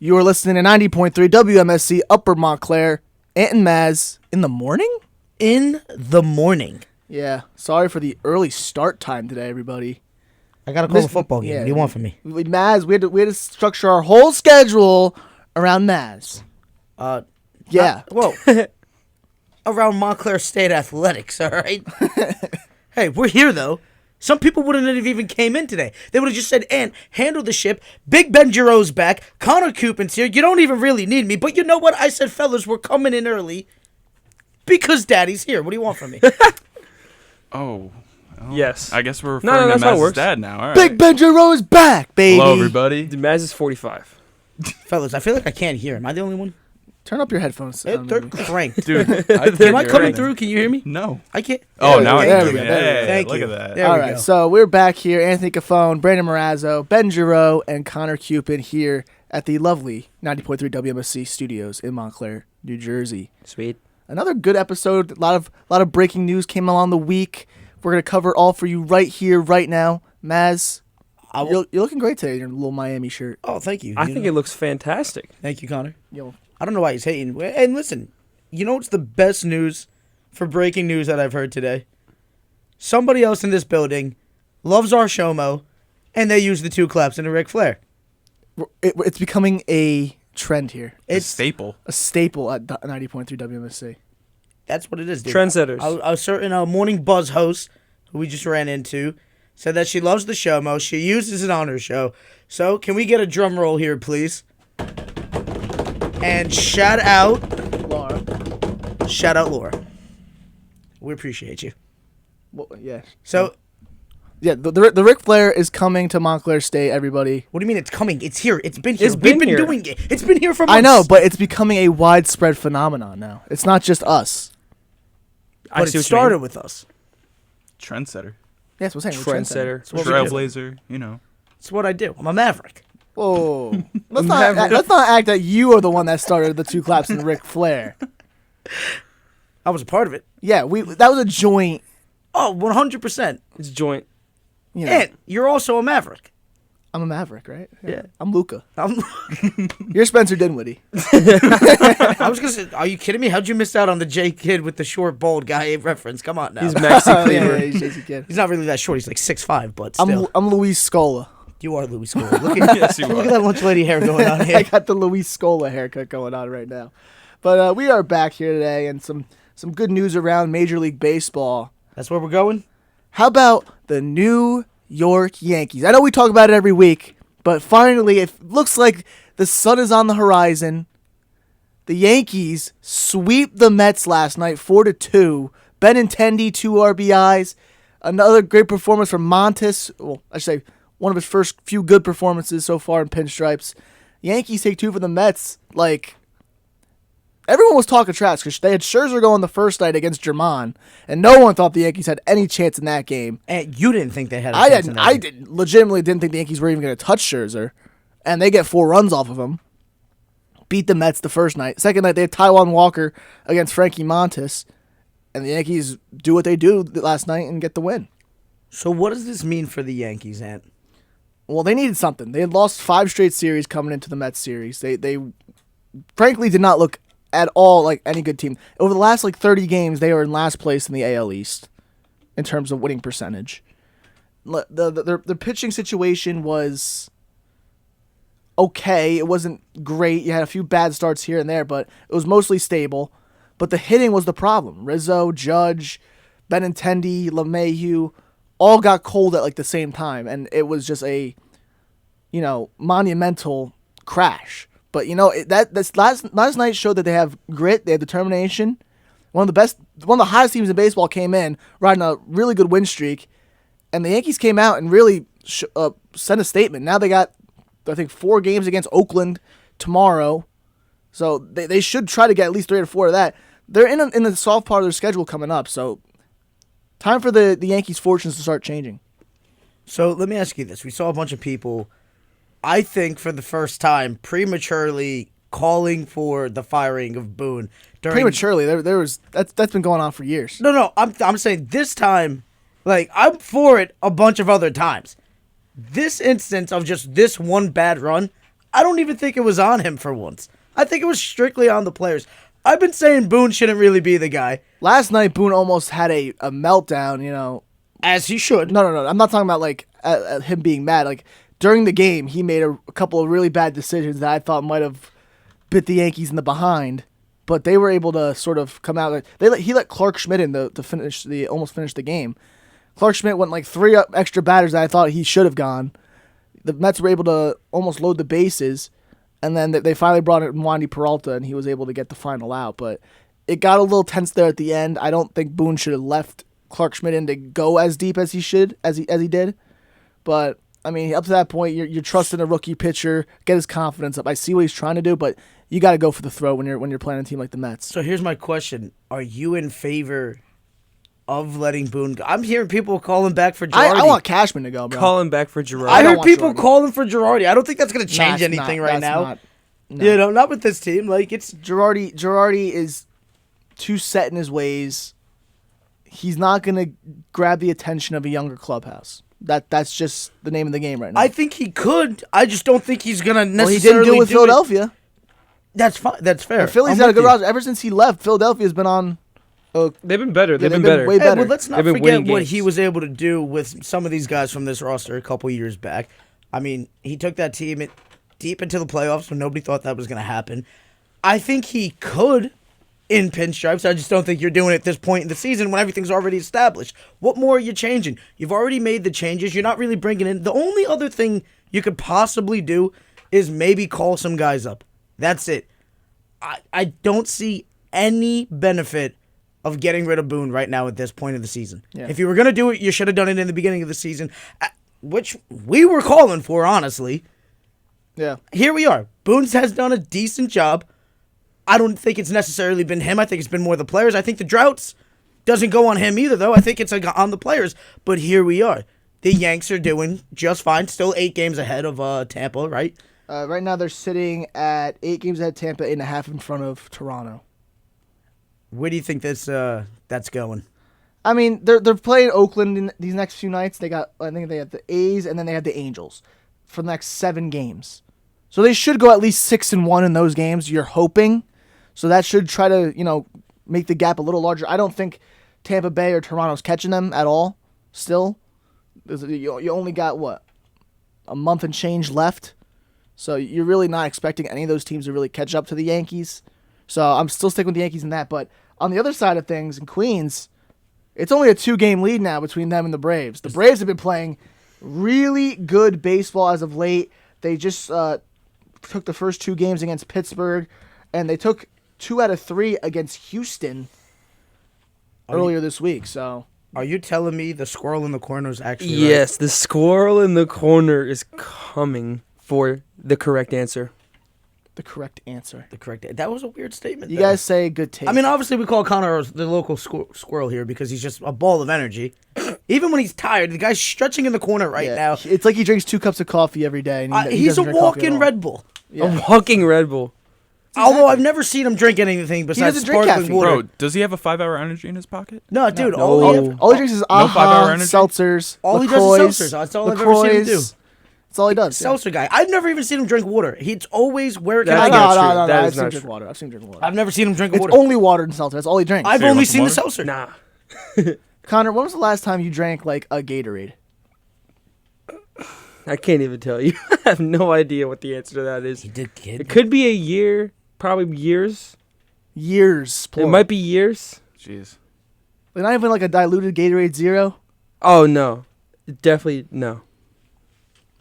You are listening to 90.3 WMSC Upper Montclair. Ant and Mazz in the morning? In the morning. Yeah. Sorry for the early start time today, everybody. I got to call the football game. Yeah, what do you want from me? Mazz, we had to structure our whole schedule around Mazz. Yeah. Whoa. Around Montclair State Athletics, all right? Hey, we're here, though. Some people wouldn't have even came in today. They would have just said, Ant, handle the ship. Big Ben Giroux's back. Connor Cupin's here. You don't even really need me. But you know what? I said, fellas, we're coming in early because Daddy's here. What do you want from me? Yes. I guess we're referring to Mazz's dad now. All right. Big Ben Giroux's is back, baby. Hello, everybody. Mazz is 45. Fellas, I feel like I can't hear. Am I the only one? Turn up your headphones. They're cranked. Dude, Am I coming through? Can you hear me? No. I can't. Oh, now I there can. we go, Hey, Thank look you. at that. There All we right, go. so we're back here. Anthony Cafone, Brandon Morazzo, Ben Giroux, and Connor Cupid here at the lovely 90.3 WMSC studios in Montclair, New Jersey. Sweet. Another good episode. A lot of breaking news came along the week. We're going to cover all for you right here, right now. Mazz, you're looking great today in your little Miami shirt. Oh, thank you. I think it looks fantastic. Thank you, Connor. Yo, I don't know why he's hating. And listen, you know what's the best news for breaking news that I've heard today? Somebody else in this building loves our Shomo, and they use the two claps in a Ric Flair. it's becoming a trend here. It's a staple. A staple at 90.3 WMSC. That's what it is, dude. Trendsetters. A certain Morning Buzz host, who we just ran into, said that she loves the Shomo. She uses it on her show. So, can we get a drum roll here, please? And shout out Laura. We appreciate you. Well, yeah. So, Yeah, the Ric Flair is coming to Montclair State, everybody. what do you mean it's coming? It's here. It's been here. It's We've been been here. doing it. It's been here for months. I know, but it's becoming a widespread phenomenon now. It's not just us. But it started with us. Trendsetter. Yeah, that's what I'm saying. we're Trendsetter. It's what we do. Trailblazer, you know. It's what I do. I'm a maverick. Whoa. Let's not act that you are the one that started the two claps in Ric Flair. I was a part of it. Yeah, that was a joint. Oh, 100%. It's joint. You know, And you're also a maverick. I'm a Maverick, right? Yeah. I'm Luca. I'm, You're Spencer Dinwiddie. I was going to say, are you kidding me? How'd you miss out on the J Kid with the short, bald guy reference? Come on now. He's Maxi Cleaver. Yeah, he's Jason Kidd. He's not really that short. He's like 6'5", but still. I'm Luis Scola. You are Louis Scola. Look at, Yes, you look are. at that lunch lady hair going on I here. got the Luis Scola haircut going on right now. But we are back here today, and some good news around Major League Baseball. That's where we're going? How about the New York Yankees? I know we talk about it every week, but finally it looks like the sun is on the horizon. The Yankees sweep the Mets last night 4-2. Benintendi 2 RBIs. Another great performance from Montes. Well, I should say one of his first few good performances so far in pinstripes. Yankees take 2 for the Mets. Like, everyone was talking trash because they had Scherzer going the first night against German, and no one thought the Yankees had any chance in that game. And you didn't think they had a chance in that I game. legitimately didn't think the Yankees were even going to touch Scherzer, and they get 4 runs off of him. Beat the Mets the first night. Second night, they had Taijuan Walker against Frankie Montes, and the Yankees do what they do last night and get the win. So what does this mean for the Yankees, Ant? Well, they needed something. They had lost 5 straight series coming into the Mets series. They frankly did not look at all like any good team. Over the last 30 games, they were in last place in the AL East in terms of winning percentage. The pitching situation was okay. It wasn't great. You had a few bad starts here and there, but it was mostly stable. But the hitting was the problem. Rizzo, Judge, Benintendi, LeMahieu all got cold at the same time, and it was just a monumental crash. But this last night showed that they have grit, they have determination. One of the hottest teams in baseball came in riding a really good win streak, and the Yankees came out and really sent a statement. Now they got, I think, 4 games against Oakland tomorrow, so they should try to get at least 3 or 4 of that. They're in the soft part of their schedule coming up, so time for the Yankees' fortunes to start changing. So let me ask you this. We saw a bunch of people, I think for the first time, prematurely calling for the firing of Boone. Prematurely, that's been going on for years. No, I'm saying this time, I'm for it a bunch of other times. This instance of just this one bad run, I don't even think it was on him for once. I think it was strictly on the players. I've been saying Boone shouldn't really be the guy. Last night, Boone almost had a meltdown, As he should. No. I'm not talking about, like, him being mad. Like, during the game, he made a couple of really bad decisions that I thought might have bit the Yankees in the behind. But they were able to sort of come out. He let Clark Schmidt in to almost finish the game. Clark Schmidt went, like, 3 extra batters that I thought he should have gone. The Mets were able to almost load the bases. And then they finally brought in Wandy Peralta, and he was able to get the final out. But it got a little tense there at the end. I don't think Boone should have left Clark Schmidt in to go as deep as he did. But I mean, up to that point, you're trusting a rookie pitcher, get his confidence up. I see what he's trying to do, but you got to go for the throw when you're playing a team like the Mets. So here's my question: are you in favor of letting Boone go? I'm hearing people calling back for Girardi. I want Cashman to go, bro. Calling back for Girardi. I heard want people Girardi. calling for Girardi. I don't think that's going to change anything right now. Not with this team. Like it's Girardi is too set in his ways. He's not going to grab the attention of a younger clubhouse. That's just the name of the game right now. I think he could. I just don't think he's going to necessarily. Well, he didn't do it with Philadelphia. That's fine. That's fair. Philly's had a good roster ever since he left. Philadelphia's been on. They've been better. They've been been better. way better. But let's not They've been forget winning what games. he was able to do with some of these guys from this roster a couple years back. I mean, he took that team deep into the playoffs when nobody thought that was going to happen. I think he could in pinstripes. I just don't think you're doing it at this point in the season when everything's already established. What more are you changing? You've already made the changes. You're not really bringing in. The only other thing you could possibly do is maybe call some guys up. That's it. I don't see any benefit of getting rid of Boone right now at this point of the season. Yeah. If you were going to do it, you should have done it in the beginning of the season, which we were calling for, honestly. Yeah. Here we are. Boone has done a decent job. I don't think it's necessarily been him. I think it's been more the players. I think the droughts doesn't go on him either, though. I think it's on the players. But here we are. The Yanks are doing just fine. Still 8 games ahead of Tampa, right? Right now they're sitting at 8 games ahead of Tampa, 8.5 in front of Toronto. Where do you think that's going? I mean, they're playing Oakland in these next few nights. I think they have the A's and then they have the Angels for the next 7 games. So they should go at least 6-1 in those games. You're hoping, so that should try to make the gap a little larger. I don't think Tampa Bay or Toronto's catching them at all. Still, you only got a month and change left, so you're really not expecting any of those teams to really catch up to the Yankees. So I'm still sticking with the Yankees in that. But on the other side of things, in Queens, it's only a 2-game lead now between them and the Braves. The Braves have been playing really good baseball as of late. They just took the first 2 games against Pittsburgh, and they took 2 out of 3 against Houston earlier this week. So, are you telling me the squirrel in the corner is actually Yes, the squirrel in the corner is coming for the correct answer. the correct answer. the correct? That was a weird statement. You though. guys say good taste. I mean, obviously we call Connor the local squirrel here because he's just a ball of energy. Even when he's tired, the guy's stretching in the corner right now. It's like he drinks 2 cups of coffee every day. And he He's a doesn't drink coffee at walking all. Red Bull. Yeah. A walking Red Bull. Although I've never seen him drink anything besides doesn't drink sparkling caffeine. water. Bro, does he have a 5-hour energy in his pocket? No, dude. No. All he drinks is AHA, 5-hour energy? seltzers, All he LaCroix, does is seltzers. That's all I've ever seen him do. That's all he does. yeah. Seltzer guy. I've never even seen him drink water. He's always where can That's I No, get? not no, true. no, no. That I've is seen him not drink true. water. I've seen him drink water. I've never seen him drink It's water. only water and seltzer. That's all he drinks. I've So you only want some seen the water? seltzer. Nah. Connor, when was the last time you drank like a Gatorade? I can't even tell you. I have no idea what the answer to that is. He did, kid. It could be a year, probably years. Years. It Plural. might be years. Jeez. Like, not even like a diluted Gatorade Zero. Oh, no. Definitely no.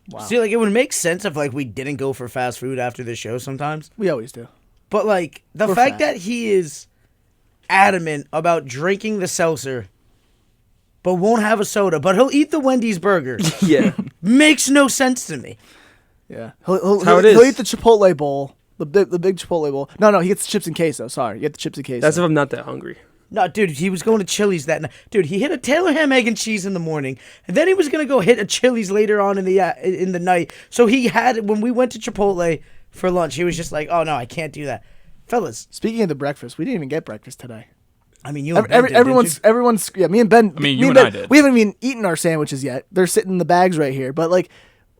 Wow. See, like it would make sense if like we didn't go for fast food after the show sometimes. We always do. But like the We're fact fat. that he is adamant about drinking the seltzer, but won't have a soda, but he'll eat the Wendy's burger, Yeah. makes no sense to me. Yeah. He'll how it he'll is. eat the Chipotle bowl. The big Chipotle bowl. No, he gets the chips and queso. Sorry. You get the chips and queso. That's if I'm not that hungry. No, dude, he was going to Chili's that night. Dude, he hit a Taylor ham, egg, and cheese in the morning, and then he was going to go hit a Chili's later on in the night. So he had, when we went to Chipotle for lunch, he was just like, oh, no, I can't do that. Fellas, Speaking of the breakfast, we didn't even get breakfast today. I mean, you and Ben did, Everyone's yeah, me and Ben. I mean, me you and Ben, I did. We haven't even eaten our sandwiches yet. They're sitting in the bags right here. But like,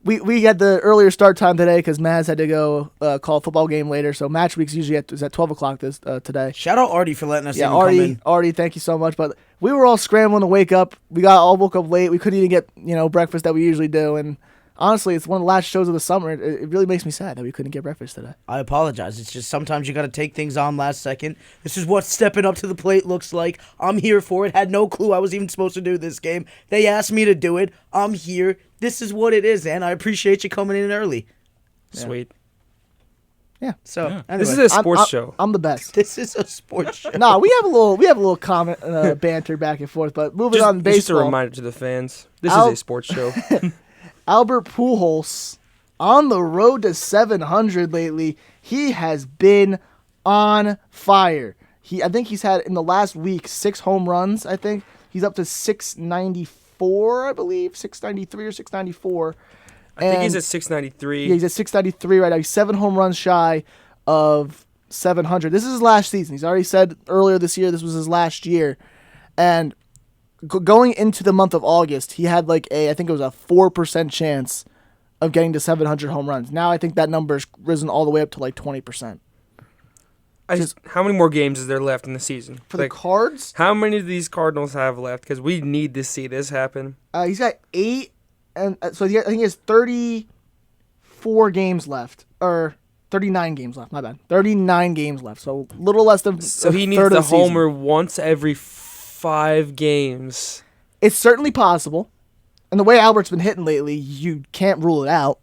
We had the earlier start time today because Mazz had to go call a football game later. So match week's usually at 12 o'clock today. Shout out Artie for letting us Yeah, even come in. Artie, thank you so much. But we were all scrambling to wake up. We all woke up late. We couldn't even get breakfast that we usually do. And honestly, it's one of the last shows of the summer. It really makes me sad that we couldn't get breakfast today. I apologize. It's just sometimes you got to take things on last second. This is what stepping up to the plate looks like. I'm here for it. Had no clue I was even supposed to do this game. They asked me to do it. I'm here. This is what it is, and I appreciate you coming in early. Sweet. Yeah. So Yeah. anyway, This is a sports show. I'm the best. this is a sports show. No, we have a little comment banter back and forth. But moving on to Just a baseball. reminder to the fans. This Al- is a sports show. Albert Pujols on the road to 700 lately. He has been on fire. I think he's had in the last week 6 home runs. I think he's up to 694, I believe, 693 or 694. I think he's at 693. Yeah, he's at 693 right now. He's 7 home runs shy of 700. This is his last season. He's already said earlier this year this was his last year. And going into the month of August, he had I think it was a 4% chance of getting to 700 home runs. Now I think that number's risen all the way up to 20%. How many more games is there left in the season? For the Cards, How many of these Cardinals have left? Because we need to see this happen. he's got 8, and so I think he has 34 games left, or 39 games left. My bad, 39 games left. So a little less than. So he a needs third the of the season. homer once every 5 games. It's certainly possible, and the way Albert's been hitting lately, you can't rule it out.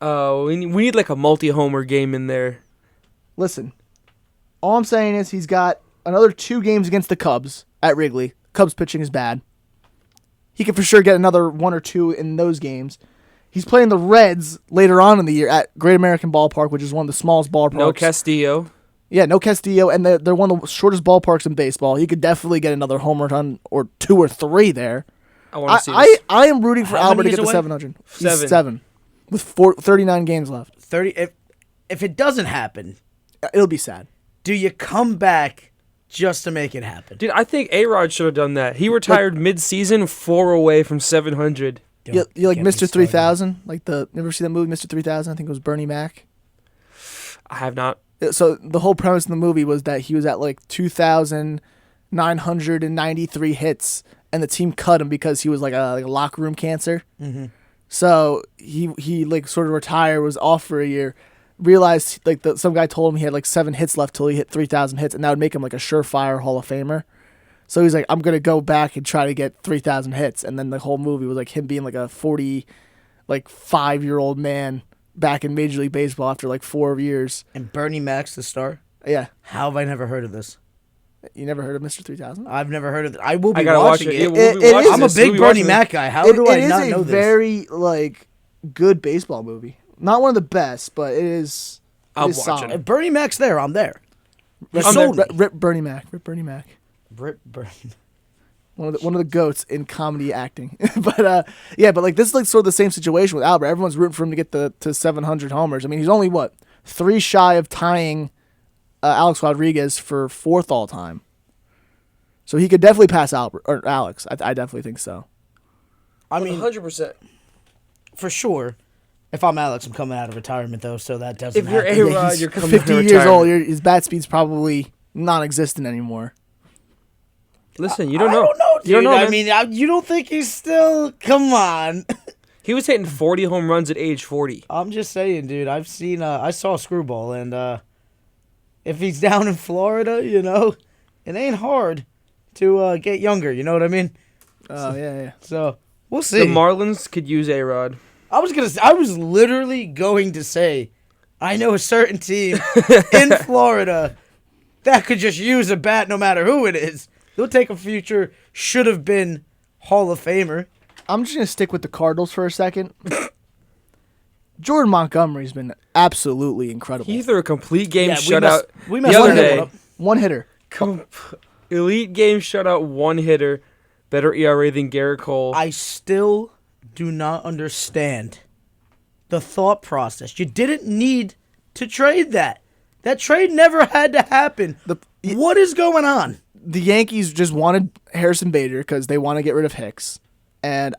Oh, we need a multi-homer game in there. Listen, all I'm saying is he's got another 2 games against the Cubs at Wrigley. Cubs pitching is bad. He can for sure get another 1 or 2 in those games. He's playing the Reds later on in the year at Great American Ballpark, which is one of the smallest ballparks. No Castillo. Yeah, no Castillo, and they're one of the shortest ballparks in baseball. He could definitely get another home run or 2 or 3 there. I want to see this. I am rooting for How Albert to many get is to away? 700. He's 7. 7 with 39 games left. 30. If it doesn't happen, It'll be sad. do you come back just to make it happen? Dude, I think A-Rod should have done that. He retired mid-season, 4 away from 700. You like get me Mr. started. 3000? Never see that movie, Mr. 3000? I think it was Bernie Mac. I have not. So the whole premise in the movie was that he was at 2,993 hits, and the team cut him because he was a locker room cancer. Mm-hmm. So he sort of retired, was off for a year, realized some guy told him he had 7 hits left till he hit 3,000 hits, and that would make him a surefire Hall of Famer. So he's like, I'm gonna go back and try to get 3,000 hits, and then the whole movie was him being a 5-year-old man back in Major League Baseball after 4 years. And Bernie Mac's the star? Yeah, How have I never heard of this? you never heard of Mr. 3000? I've never heard of it. I will be I gotta watch watching it. it. Yeah, we'll be It watching is- I'm a this. big We'll be Bernie watching Mac guy. How do I not know It is this? a very good baseball movie. Not one of the best, but it is. I'll is watch solid. it. If Bernie Mac's there, I'm there. You I'm sold me. Rip Bernie Mac. Rip Bernie Mac. Bernie. One of the goats in comedy acting. But this is sort of the same situation with Albert. Everyone's rooting for him to get to 700 homers. I mean, he's only 3 shy of tying Alex Rodriguez for 4th all time. So he could definitely pass Alex. I definitely think so. I mean, 100%. for sure. If I'm Alex, I'm coming out of retirement, though, so that doesn't If you're happen. A-Rod, He's you're coming 50 out of years old. retirement. His bat speed's probably non-existent anymore. Listen, you don't I know. don't know, dude. You don't know, I man. mean, you don't think he's still... Come on. He was hitting 40 home runs at age 40. I'm just saying, dude. I've seen... I saw Screwball, and if he's down in Florida, it ain't hard to get younger. You know what I mean? Oh, yeah. So, we'll see. The Marlins could use A-Rod. I was literally going to say, I know a certain team in Florida that could just use a bat no matter who it is. They'll take a future should have been Hall of Famer. I'm just going to stick with the Cardinals for a second. Jordan Montgomery's been absolutely incredible. He threw a complete game Yeah, shutout we the messed other one hit day. up. One hitter. Elite game shutout, 1 hitter, better ERA than Garrett Cole. I still do not understand the thought process. You didn't need to trade that. That trade never had to happen. What is going on? The Yankees just wanted Harrison Bader because they want to get rid of Hicks. And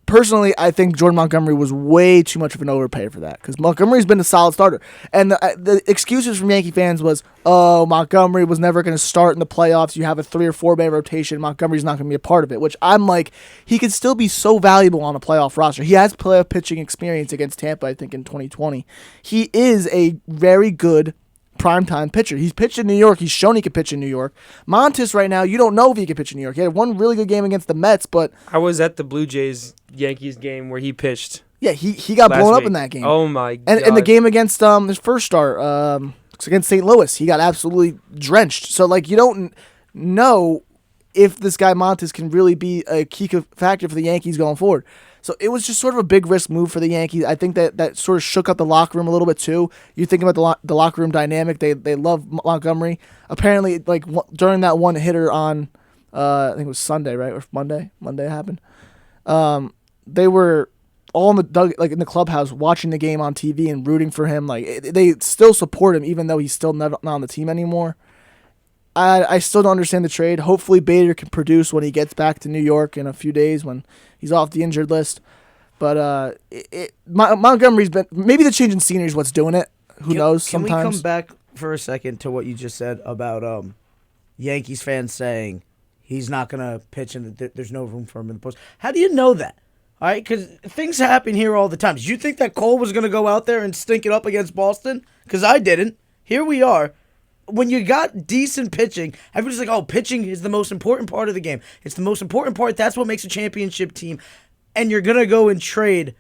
personally, I think Jordan Montgomery was way too much of an overpay for that because Montgomery's been a solid starter. And the excuses from Yankee fans was, oh, Montgomery was never going to start in the playoffs. You have a 3 or 4-man rotation. Montgomery's not going to be a part of it, which I'm like, he could still be so valuable on a playoff roster. He has playoff pitching experience against Tampa, I think, in 2020. He is a very good primetime pitcher. He's pitched in New York. He's shown he can pitch in New York. Montes right now, you don't know if he can pitch in New York. He had one really good game against the Mets, but I was at the Blue Jays-Yankees game where he pitched. yeah, he got last blown up week. in that game. Oh, my God. And the game against his first start against St. Louis, he got absolutely drenched. So, like, you don't know if this guy Montes can really be a key factor for the Yankees going forward. So it was just sort of a big risk move for the Yankees. I think that sort of shook up the locker room a little bit too. You think about the locker room dynamic. They love Montgomery. Apparently, like during that one hitter on, I think it was Sunday, right, or Monday. Monday happened. They were all in in the clubhouse watching the game on TV and rooting for him. Like they still support him even though he's still not on the team anymore. I still don't understand the trade. Hopefully Bader can produce when he gets back to New York in a few days when he's off the injured list. But Montgomery's been, maybe the change in scenery is what's doing it. Who knows? Can Sometimes. we come back for a second to what you just said about Yankees fans saying he's not going to pitch and there's no room for him in the post? How do you know that? All right, because things happen here all the time. Did you think that Cole was going to go out there and stink it up against Boston? Because I didn't. Here we are. When you got decent pitching, everybody's like, oh, pitching is the most important part of the game. It's the most important part. That's what makes a championship team. And you're going to go and trade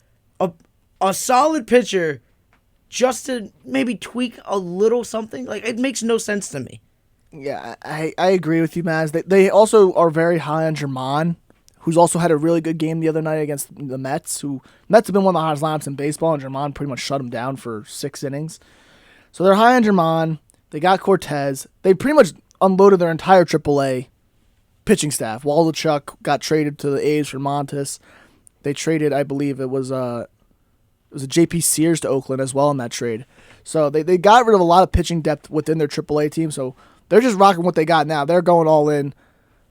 a solid pitcher just to maybe tweak a little something? Like, it makes no sense to me. Yeah, I agree with you, Mazz. They also are very high on Germán, who's also had a really good game the other night against the Mets. Mets have been one of the hottest lineups in baseball, and Germán pretty much shut him down for 6 innings. So they're high on Germán. They got Cortez. They pretty much unloaded their entire AAA pitching staff. Waldichuk got traded to the A's for Montes. They traded, I believe it was a J.P. Sears to Oakland as well in that trade. So they got rid of a lot of pitching depth within their AAA team. So they're just rocking what they got now. They're going all in,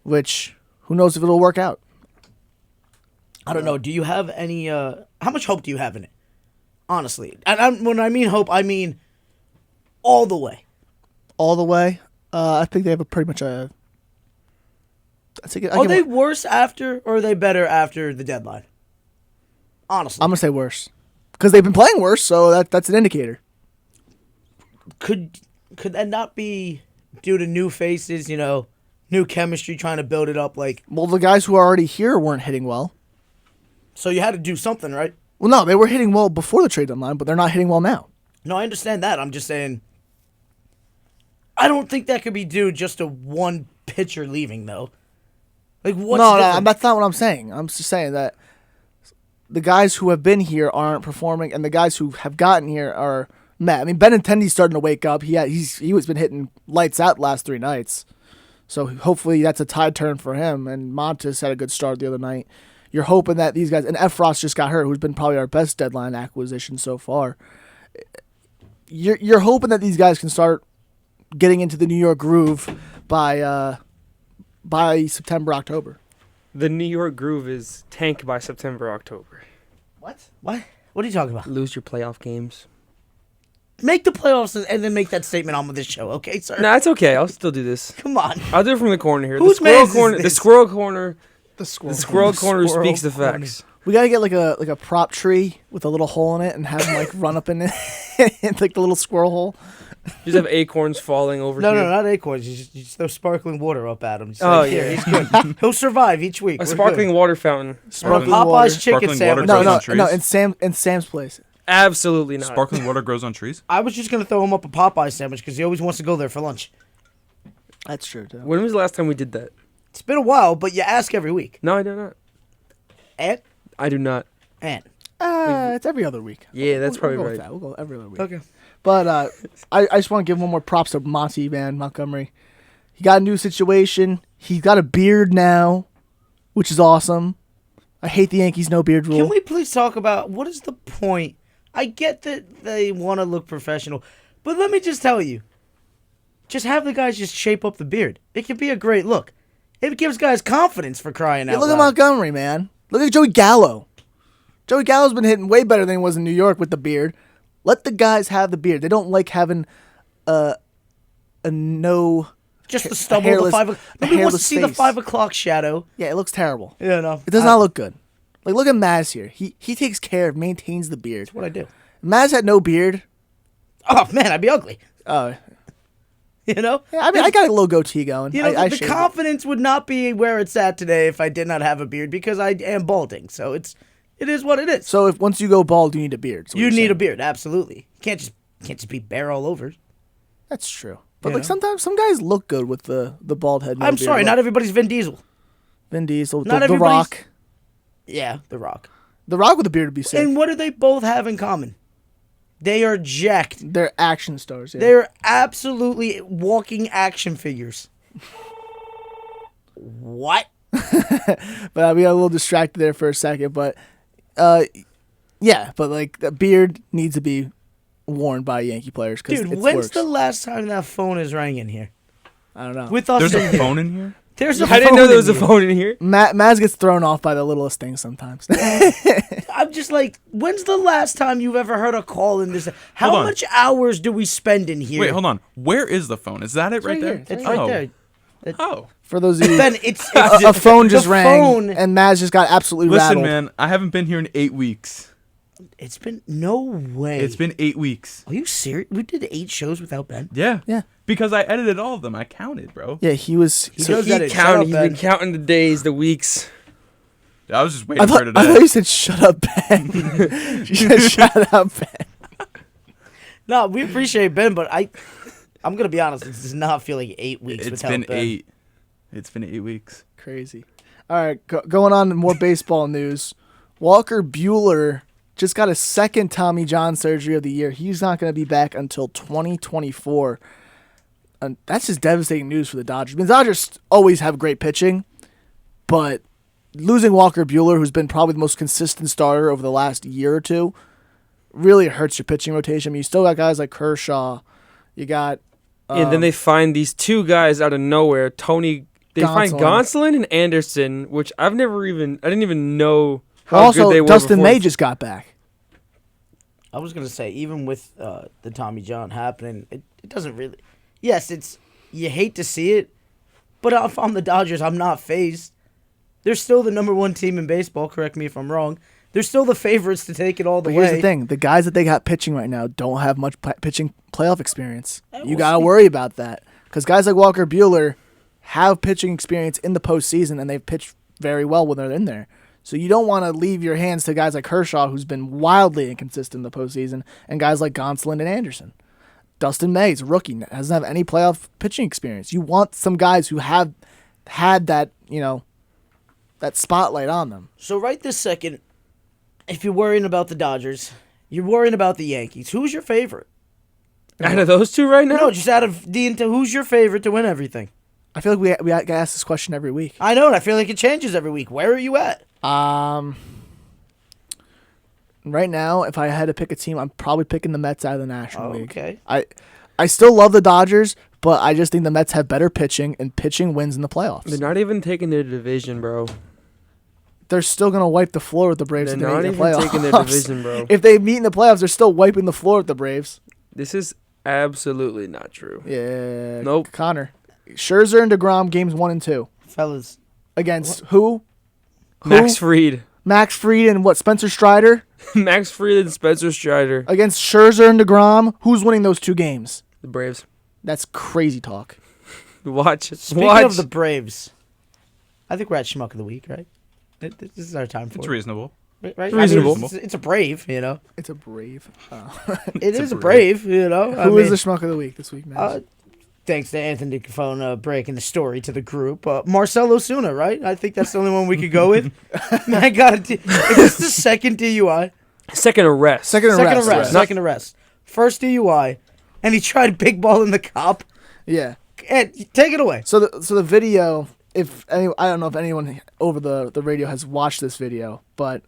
which who knows if it'll work out. I don't know. Do you have any? How much hope do you have in it? Honestly, and when I mean hope, I mean all the way. All the way. I think they have a pretty much a. Are they worse after, or are they better after the deadline? Honestly, I'm gonna say worse because they've been playing worse, so that's an indicator. Could that not be due to new faces? You know, new chemistry, trying to build it up. Like, well, the guys who are already here weren't hitting well. So you had to do something, right? Well, no, they were hitting well before the trade deadline, but they're not hitting well now. No, I understand that. I'm just saying. I don't think that could be due just to one pitcher leaving, though. Like, what's No, that's not what I'm saying. I'm just saying that the guys who have been here aren't performing, and the guys who have gotten here are mad. I mean, Benintendi's starting to wake up. He was been hitting lights out last 3 nights, so hopefully that's a tide turn for him. And Montes had a good start the other night. You're hoping that these guys, and Efros just got hurt, who's been probably our best deadline acquisition so far. You're hoping that these guys can start getting into the New York groove by September, October. The New York groove is tank by September, October. What? What are you talking about? Lose your playoff games. Make the playoffs and then make that statement on this show, okay, sir? Nah, it's okay. I'll still do this. Come on. I'll do it from the corner here. Whose the Squirrel man's is Corner. this? The Squirrel Corner. The The Squirrel Corner speaks the facts. We gotta get like a prop tree with a little hole in it and have him like run up in it, in like the little squirrel hole. Just have acorns falling over. No, here. not acorns. You just throw sparkling water up at him. Just Oh, like, here, yeah. he's good. He'll survive each week. A We're sparkling good. water fountain. Sparkling Popeye's water. chicken Sparkling water sandwich. No, grows no, on trees? no. In Sam's place. Absolutely not. Sparkling water grows on trees? I was just gonna throw him up a Popeye sandwich because he always wants to go there for lunch. That's true too. When was the last time we did that? It's been a while, but you ask every week. No, I do not. And I do not. It's every other week. Yeah, that's We'll probably go with right. that. We'll go every other week. okay. But I just want to give one more props to Monty, man, Montgomery. He got a new situation. He's got a beard now, which is awesome. I hate the Yankees no beard rule. Can we please talk about what is the point? I get that they want to look professional, but let me just tell you, just have the guys just shape up the beard. It can be a great look. It gives guys confidence for crying Yeah, out look at loud. Montgomery, man. Look at Joey Gallo. Joey Gallo's been hitting way better than he was in New York with the beard. Let the guys have the beard. They don't like having a no. Just the stubble, hairless- the 5 o'clock. Nobody wants to hairless see the face. 5 o'clock shadow. Yeah, it looks terrible. Yeah, no. It does not look good. Like, look at Mazz here. He takes care of, maintains the beard. That's what I do. Mazz had no beard. Oh, man, I'd be ugly. Oh, You know? yeah, I mean, I got a little goatee going. You know, I the shaved it. confidence would not be where it's at today if I did not have a beard because I am balding. So it is what it is. So if once you go bald, you need a beard. is what You you're need saying. a beard, absolutely. Can't just be bare all over. That's true. But You like know? sometimes some guys look good with the bald head. no I'm beard sorry, look. not everybody's Vin Diesel. Vin Diesel, not the everybody's- Rock. Yeah, The Rock. The Rock with a beard would be sick. And what do they both have in common? They are jacked. They're action stars. Yeah. They're absolutely walking action figures. What? But we got a little distracted there for a second. But yeah, but like the beard needs to be worn by Yankee players because Dude, it when's works. the last time that phone is ringing here? I don't know. With us There's in a here. phone in here? There's a I didn't know phone there was in a here. phone in here. Maz gets thrown off by the littlest things sometimes. I'm just like, when's the last time you've ever heard a call in this? How Hold on. much hours do we spend in here? Wait, hold on. Where is the phone? Is that it right there? here. It's oh. right there. Oh. For those of you, Ben, it's a phone just the rang, phone- and Maz just got absolutely Listen, rattled. man, I haven't been here in 8 weeks. It's been no way. It's been 8 weeks. Are you serious? We did 8 shows without Ben. Yeah. Yeah. Because I edited all of them. I counted, bro. Yeah, he was. He so does He that. Shut counted. up, He's Ben. been counting the days, the weeks. I was just waiting I for thought, today. I thought you said "shut up, Ben." You said "shut up, Ben." No, we appreciate Ben, but I'm gonna be honest. It does not feel like 8 weeks It's without been Ben. 8. It's been 8 weeks. Crazy. All right, going on to more baseball news. Walker Buehler just got a second Tommy John surgery of the year. He's not going to be back until 2024. And that's just devastating news for the Dodgers. I mean, the Dodgers always have great pitching, but losing Walker Buehler, who's been probably the most consistent starter over the last year or two, really hurts your pitching rotation. I mean, you still got guys like Kershaw. You got And then they find these two guys out of nowhere. They find Gonsolin. Gonsolin and Anderson, which I didn't even know how also good they were. Dustin before. May just got back. I was gonna say, even with the Tommy John happening, it doesn't really. Yes, you hate to see it, but if I'm the Dodgers, I'm not fazed. They're still the number 1 team in baseball. Correct me if I'm wrong. They're still the favorites to take it all the But way. here's the thing: the guys that they got pitching right now don't have much pitching playoff experience. we'll You gotta see. worry about that because guys like Walker Buehler have pitching experience in the postseason, and they've pitched very well when they're in there. So you don't want to leave your hands to guys like Kershaw, who's been wildly inconsistent in the postseason, and guys like Gonsolin and Anderson. Dustin May's a rookie, doesn't have any playoff pitching experience. You want some guys who have had that, that spotlight on them. So right this second, if you're worrying about the Dodgers, you're worrying about the Yankees. Who's your favorite? Out of those two right now? No, just out of who's your favorite to win everything? I feel like we get asked this question every week. I know, and I feel like it changes every week. Where are you at? Right now, if I had to pick a team, I'm probably picking the Mets out of the National League. Okay. I still love the Dodgers, but I just think the Mets have better pitching, and pitching wins in the playoffs. They're not even taking their division, bro. They're still going to wipe the floor with the Braves They're if they not meet in even the playoffs. taking their division, bro. If they meet in the playoffs, they're still wiping the floor with the Braves. This is absolutely not true. Yeah. Nope. Connor. Scherzer and DeGrom, games 1 and 2. Fellas, Against who? Max Fried. Max Fried and Spencer Strider? Max Fried and Spencer Strider. Against Scherzer and DeGrom? Who's winning those 2 games? The Braves. That's crazy talk. Watch. speaking Watch. of the Braves, I think we're at Schmuck of the Week, right? This is our time for It's it. reasonable. Right? I mean, reasonable. it's a Brave, you know. It's a Brave. It is a Brave, you know. Who is the schmuck of the week this week, man? Thanks to Anthony Cafone breaking the story to the group. Marcell Osuna, right? I think that's the only one we could go with. Man, I got it. Is this the second DUI? Second arrest. Second arrest. Second arrest. First DUI, and he tried big balling the cop. Yeah. And take it away. So the video, I don't know if anyone over the radio has watched this video, but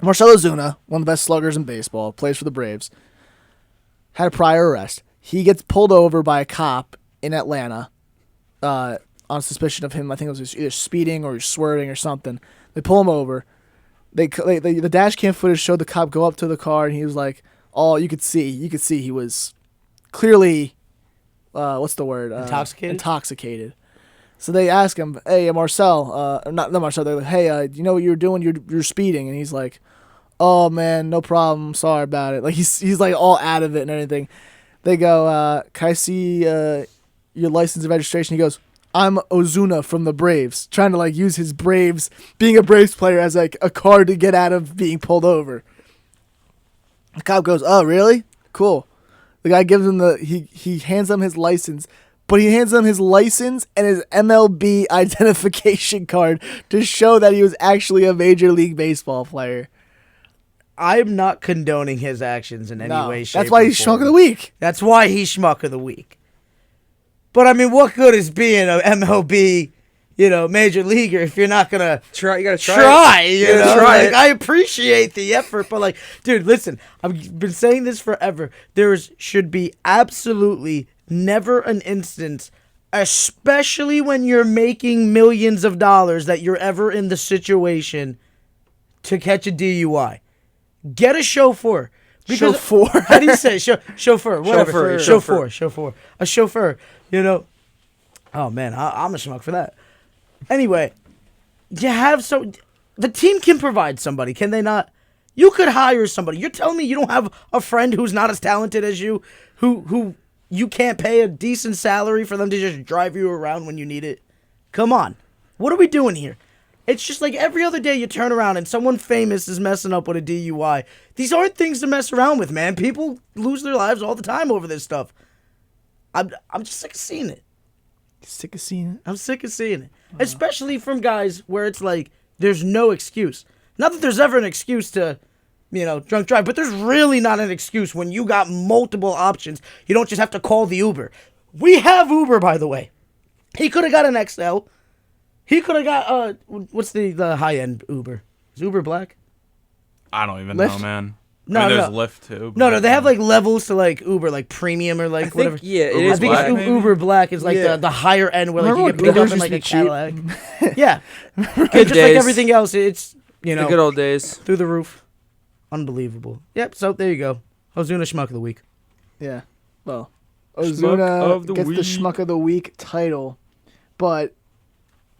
Marcell Ozuna, one of the best sluggers in baseball, plays for the Braves, had a prior arrest. He gets pulled over by a cop in Atlanta on suspicion of him. I think it was either speeding or swerving or something. They pull him over. the dash cam footage showed the cop go up to the car, and he was like, "Oh, you could see he was clearly, what's the word? Intoxicated." So they ask him, "Hey, Marcel, not Marcel. They're like, hey, you know what you were doing? You're speeding." And he's like, "Oh man, no problem. Sorry about it." Like he's like all out of it and everything. They go, "Can I see your license and registration?" He goes, "I'm Ozuna from the Braves," trying to like use his being a Braves player as like a card to get out of being pulled over. The cop goes, "Oh, really? Cool." The guy gives him he hands him his license, but he hands him his license and his MLB identification card to show that he was actually a Major League Baseball player. I'm not condoning his actions in any way, shape, that's why he's schmuck of the week. That's why he's schmuck of the week. But I mean, what good is being an MLB, major leaguer if you're not gonna try? You gotta try. Try it. I appreciate the effort, but like, dude, listen, I've been saying this forever. Should be absolutely never an instance, especially when you're making millions of dollars, that you're ever in the situation to catch a DUI. Get a chauffeur. Chauffeur. How do you say chauffeur? Whatever. Chauffeur. A chauffeur. Oh man, I'm a schmuck for that. Anyway, the team can provide somebody, can they not? You could hire somebody. You're telling me you don't have a friend who's not as talented as you, who you can't pay a decent salary for them to just drive you around when you need it? Come on. What are we doing here? It's just like every other day you turn around and someone famous is messing up with a DUI. These aren't things to mess around with, man. People lose their lives all the time over this stuff. I'm just sick of seeing it. Sick of seeing it? I'm sick of seeing it. Especially from guys where it's like there's no excuse. Not that there's ever an excuse to, drunk drive, but there's really not an excuse when you got multiple options. You don't just have to call the Uber. We have Uber, by the way. He could have got an XL. He could have got, what's the high-end Uber? Is Uber black? I don't even Lyft? know, man. No, there's Lyft too. No, they have like levels to like Uber, like premium or like whatever. Yeah, it Uber is I think Black, it's maybe? Uber Black is like the higher end where like you Remember get picked when up in Ubers like a used to be Cadillac. Yeah. Good Just like days. everything else, it's, The good old days. through the roof. Unbelievable. Yep, so there you go. Ozuna Schmuck of the Week. Yeah. Well, Schmuck Ozuna of the gets the week. Schmuck of the Week title, but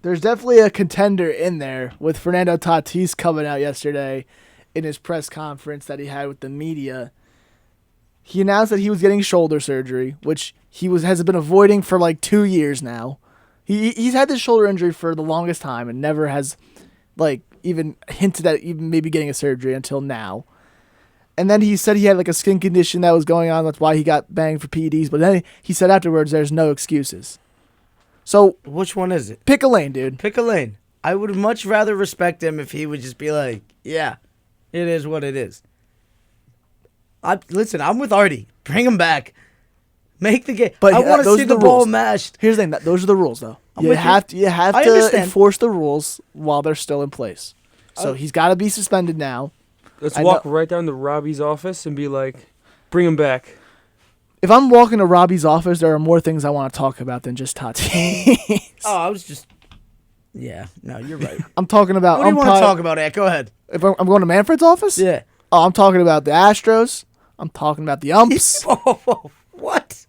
there's definitely a contender in there with Fernando Tatis coming out yesterday in his press conference that he had with the media. He announced that he was getting shoulder surgery, which has been avoiding for like 2 years now. He's had this shoulder injury for the longest time and never has like even hinted at even maybe getting a surgery until now. And then he said he had like a skin condition that was going on. That's why he got banged for PEDs. But then he said afterwards, there's no excuses. So Which one is it? pick a lane, dude. Pick a lane. I would much rather respect him if he would just be like, yeah, it is what it is. Listen, I'm with Artie. Bring him back. Make the game. But I want to those see are the the ball rules. mashed. Here's the thing. Those are the rules, though. You with you. have I to understand. enforce the rules while they're still in place. So he's got to be suspended now. Let's I walk know- right down to Robbie's office and be like, bring him back. If I'm walking to Robbie's office, there are more things I want to talk about than just Tatis. Oh, I was just... Yeah, no, you're right. I'm talking about. What do you want to talk about, Ed? Go ahead. If I'm going to Manfred's office? Yeah. Oh, I'm talking about the Astros. I'm talking about the umps. Whoa. What?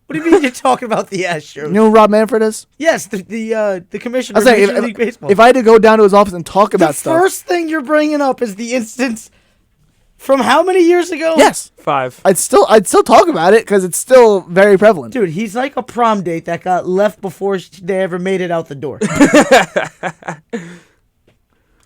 What do you mean you're talking about the Astros? You know who Rob Manfred is? Yes, the commissioner I of was saying, Major League Baseball. if I had to go down to his office and talk the about stuff. first thing you're bringing up is the instance from how many years ago? Yes. 5. I'd still talk about it because it's still very prevalent. Dude, he's like a prom date that got left before they ever made it out the door.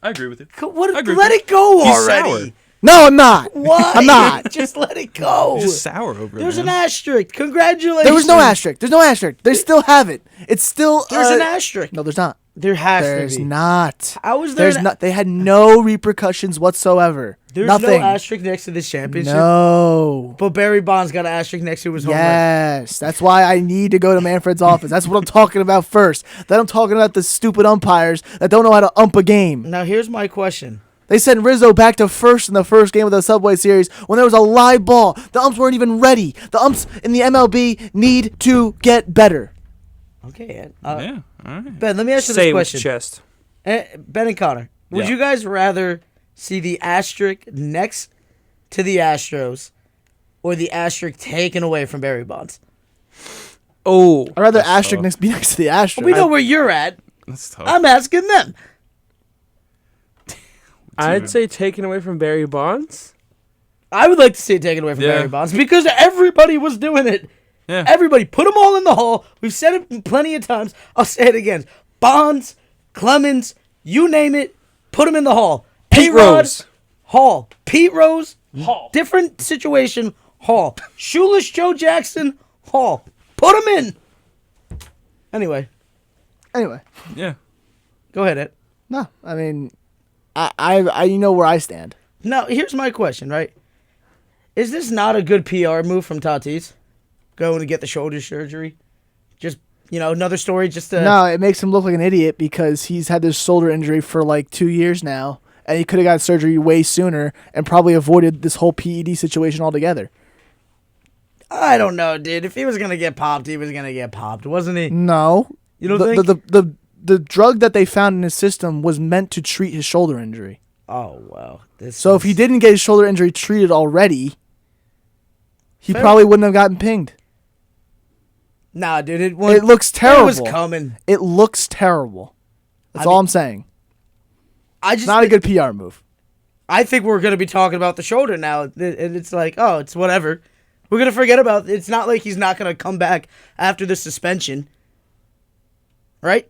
I agree with you. Let it go He's already. sour. No, I'm not. Why? I'm not. Just let it go. Just sour over it. There's an man. asterisk. Congratulations. There was no asterisk. There's no asterisk. They still have it. It's still. There's an asterisk. No, there's not. There has There's to be. not. How is there? There's not. They had no repercussions whatsoever. There's Nothing. no asterisk next to this championship. No. But Barry Bonds got an asterisk next to his home run. Yes, that's why I need to go to Manfred's office. That's what I'm talking about first. Then I'm talking about the stupid umpires that don't know how to ump a game. Now here's my question. They sent Rizzo back to first in the first game of the Subway Series when there was a live ball. The umps weren't even ready. The umps in the MLB need to get better. Okay, Ed. Yeah. All right. Ben, let me ask you Say this it with question. your chest. Ben and Connor, Would Yeah. you guys rather see the asterisk next to the Astros or the asterisk taken away from Barry Bonds? Oh, I'd rather That's asterisk tough. be next to the Astros. We know where you're at. That's tough. I'm asking them. I'd say taken away from Barry Bonds. I would like to see it taken away from Yeah. Barry Bonds because everybody was doing it. Yeah. Everybody put them all in the hall. We've said it plenty of times. I'll say it again. Bonds, Clemens, you name it, put them in the hall. Pete A-Rod, Rose. Hall. Pete Rose, Hall. different situation, Hall. Shoeless Joe Jackson, Hall. Put them in. Anyway, Anyway, Yeah. go ahead, Ed. no, I mean, I you know where I stand. Now, here's my question, right? Is this not a good PR move from Tatis? Going to get the shoulder surgery? Just, another story just to... No, it makes him look like an idiot because he's had this shoulder injury for like 2 years now, and he could have got surgery way sooner and probably avoided this whole PED situation altogether. I don't know, dude. If he was going to get popped, he was going to get popped, wasn't he? No, You don't the, think? the drug that they found in his system was meant to treat his shoulder injury. Oh, wow. So if he didn't get his shoulder injury treated already, he Fair. probably wouldn't have gotten pinged. Nah, dude. It looks terrible. It was coming. It looks terrible. That's I all mean, I'm saying. I It's just not a good PR move. I think we're going to be talking about the shoulder now. And it's like, oh, it's whatever. We're going to forget about it. It's not like he's not going to come back after the suspension. Right?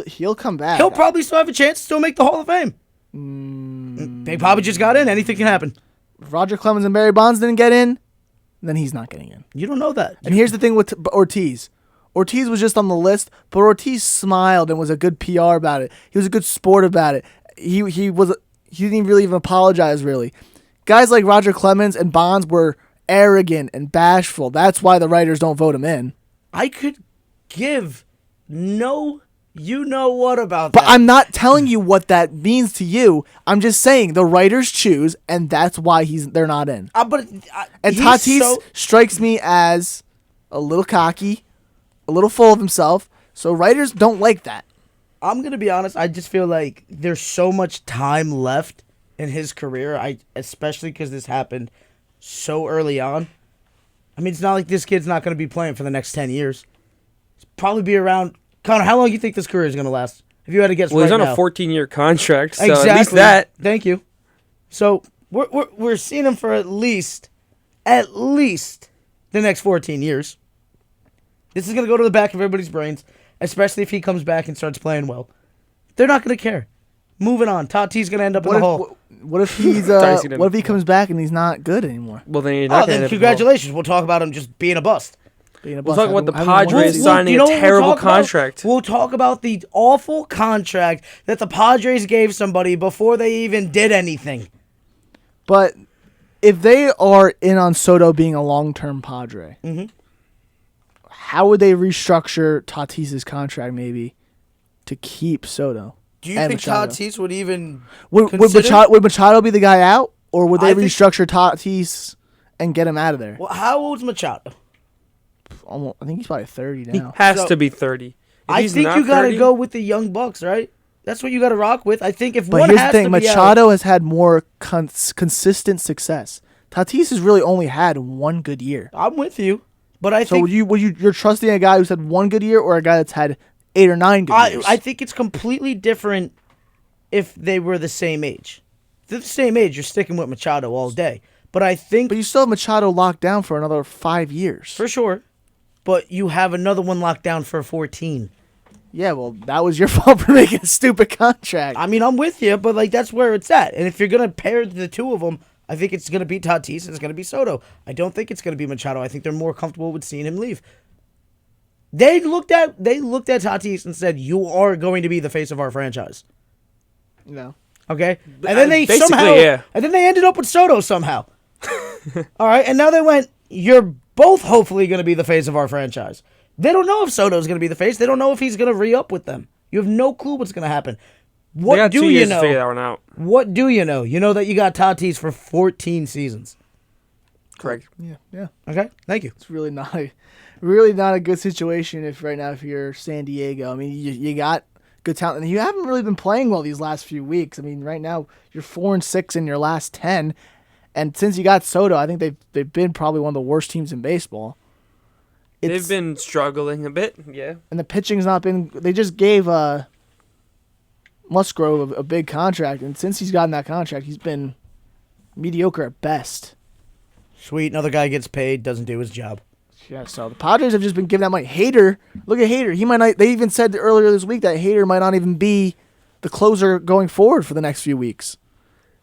He'll come back. He'll probably still have a chance to still make the Hall of Fame. They probably just got in. Anything can happen. If Roger Clemens and Barry Bonds didn't get in, then he's not getting in. You don't know that. And here's the thing with Ortiz. Ortiz was just on the list, but Ortiz smiled and was a good PR about it. He was a good sport about it. He didn't really even apologize, really. Guys like Roger Clemens and Bonds were arrogant and bashful. That's why the writers don't vote him in. I could give no you-know-what about But that. I'm not telling you what that means to you. I'm just saying the writers choose, and that's why they're not in. And He's Tatis strikes me as a little cocky, a little full of himself. So writers don't like that. I'm going to be honest. I just feel like there's so much time left in his career, especially because this happened so early on. I mean, it's not like this kid's not going to be playing for the next 10 years. It's probably be around... Connor, how long do you think this career is going to last? If you had to guess Well, right he's on now. a 14-year contract, so Exactly. at least that. Thank you. So we're seeing him for at least the next 14 years. This is going to go to the back of everybody's brains, especially if he comes back and starts playing well. They're not going to care. Moving on. Tatis going to end up in the hole. What if he's Tatis gonna- what if he comes back and he's not good anymore? Well, then you're Oh, not going then to. congratulations. We'll talk about him just being a bust. Being a We'll bust. talk about the I haven't watched Padres it. signing you know a what we'll terrible talk about? contract. We'll talk about the awful contract that the Padres gave somebody before they even did anything. But if they are in on Soto being a long-term Padre, how would they restructure Tatis's contract maybe to keep Soto? Do you and think Machado? Tatis would even Would consider? Machado be the guy out, or would they I think- restructure Tatis and get him out of there? Well, how old's Machado? I think he's probably 30 now. Has So- to be 30. If I he's think not you got to 30, go with the young Bucks, right? That's what you got to rock with. I think if But one here's has the thing: to be out, Machado has had more consistent success. Tatis has really only had one good year. I'm with you, but I So think you're trusting a guy who's had one good year or a guy that's had 8 or 9 good years? I think it's completely different if they were the same age. If they're the same age, you're sticking with Machado all day. But I think But you still have Machado locked down for another 5 years. for sure. But you have another one locked down for 14. Yeah, well, that was your fault for making a stupid contract. I mean, I'm with you, but like that's where it's at. And if you're gonna pair the two of them, I think it's gonna be Tatis and it's gonna be Soto. I don't think it's gonna be Machado. I think they're more comfortable with seeing him leave. They looked at Tatis and said, "You are going to be the face of our franchise." No. Okay, and then they basically, somehow, yeah. and then they ended up with Soto somehow. All right, and now they went, "You're both hopefully going to be the face of our franchise." They don't know if Soto's going to be the face. They don't know if he's going to re-up with them. You have no clue what's going to happen. they What got do 2 you years to figure that know? one out. What do you know? You know that you got Tatis for 14 seasons. Correct. Yeah. Okay, thank you. It's really not a good situation if you're San Diego. I mean, you got good talent. And you haven't really been playing well these last few weeks. I mean, right now you're 4-6 in your last 10, and since you got Soto, I think they've been probably one of the worst teams in baseball. They've been struggling a bit, yeah. And the pitching's not been. They just gave Musgrove a big contract, and since he's gotten that contract, he's been mediocre at best. Sweet, another guy gets paid, doesn't do his job. Yeah, so the Padres have just been giving that money. Hader, look at Hader. He might not. They even said earlier this week that Hader might not even be the closer going forward for the next few weeks.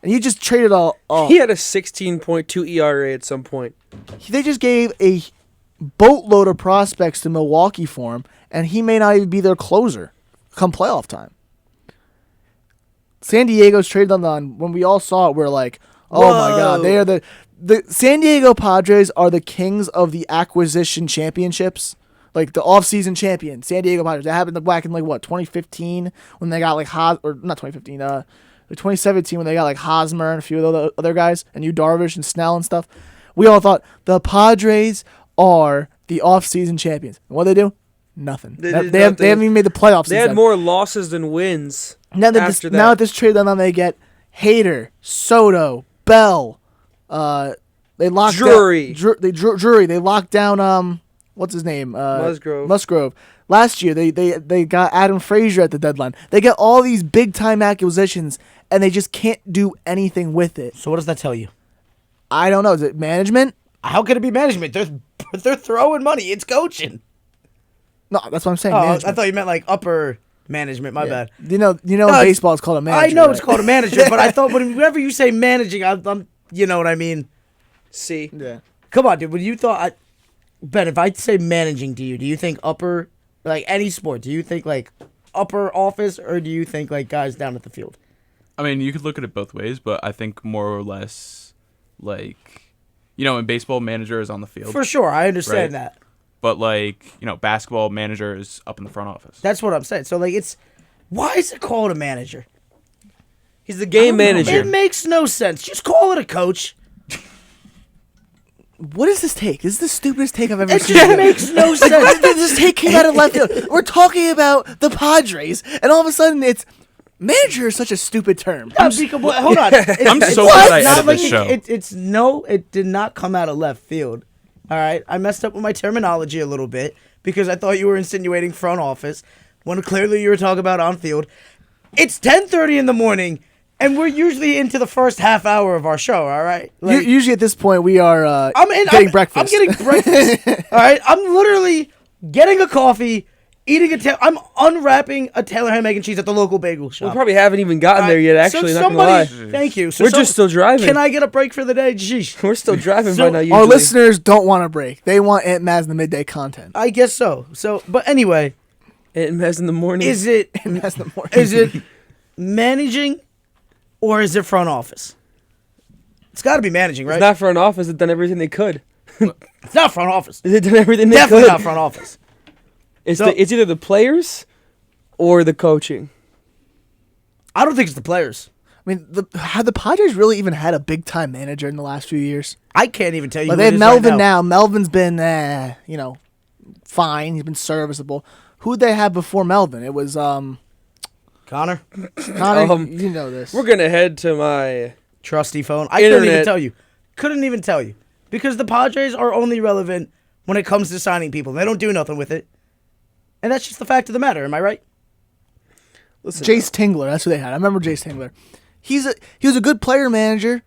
And you just traded all. He had a 16.2 ERA at some point. They just gave a boatload of prospects to Milwaukee for him, and he may not even be their closer come playoff time. San Diego's traded on when we all saw it. We're like, oh my God, they are the San Diego Padres are the kings of the acquisition championships, like the offseason champion. San Diego Padres. That happened back in 2015 when they got not 2015, 2017 when they got Hosmer and a few of the other guys and Yu Darvish and Snell and stuff. We all thought the Padres are the offseason champions. And what do they do? Nothing. They haven't even made the playoffs. They had more losses than wins. Now at this trade deadline, they get Hader, Soto, Bell. They locked Drury. Drury. They locked down what's his name? Musgrove. Last year they got Adam Frazier at the deadline. They get all these big time acquisitions and they just can't do anything with it. So what does that tell you? I don't know. Is it management? How could it be management? They're throwing money. It's coaching. No, that's what I'm saying. Oh, management. I thought you meant upper management. My bad. You know, in baseball it's called a manager. I know right? it's called a manager, but I thought whenever you say managing, I'm you know what I mean. See, Yeah. Come on, dude. When you thought, Ben, if I say managing to you, do you think upper, any sport? Do you think upper office, or do you think guys down at the field? I mean, you could look at it both ways, but I think more or less, in baseball, manager is on the field. For sure, I understand Right. that. But basketball manager is up in the front office. That's what I'm saying. So why is it called a manager? he's the game manager. It makes no sense. Just call it a coach. What is this take? This is the stupidest take I've ever It seen. just makes no sense. This take came out of left field. We're talking about the Padres, and all of a sudden it's manager is such a stupid term. Hold on. I'm so glad I edited this show. It did not come out of left field. All right, I messed up with my terminology a little bit because I thought you were insinuating front office when clearly you were talking about on field. It's 10:30 in the morning, and we're usually into the first half hour of our show. All right, Usually at this point we are getting breakfast. I'm getting breakfast. All right, I'm literally getting a coffee, eating I'm unwrapping a Taylor ham, egg, and cheese at the local bagel shop. We probably haven't even gotten there yet, actually, not gonna lie. Thank you. We're just still driving. Can I get a break for the day? Sheesh. We're still driving So by now, usually. Our listeners don't want a break. They want Aunt Mazz the midday content. I guess so. But anyway, And Mazz in the morning. is it Mazz the morning. is it managing or is it front office? It's got to be managing, right? It's not front office. They've done everything they could. It's not front office. They've done everything they Definitely could. not front office. It's either the players or the coaching. I don't think it's the players. I mean, have the Padres really even had a big time manager in the last few years? I can't even tell you. They have Melvin now. Melvin's been, fine. He's been serviceable. Who'd they have before Melvin? It was Connor, Connor. You know this. We're gonna head to my trusty phone. I couldn't even Internet. tell you. Couldn't even tell you because the Padres are only relevant when it comes to signing people. They don't do nothing with it, and that's just the fact of the matter. Am I right? listen. Jace Tingler. That's who they had. I remember Jace Tingler. He was a good player manager,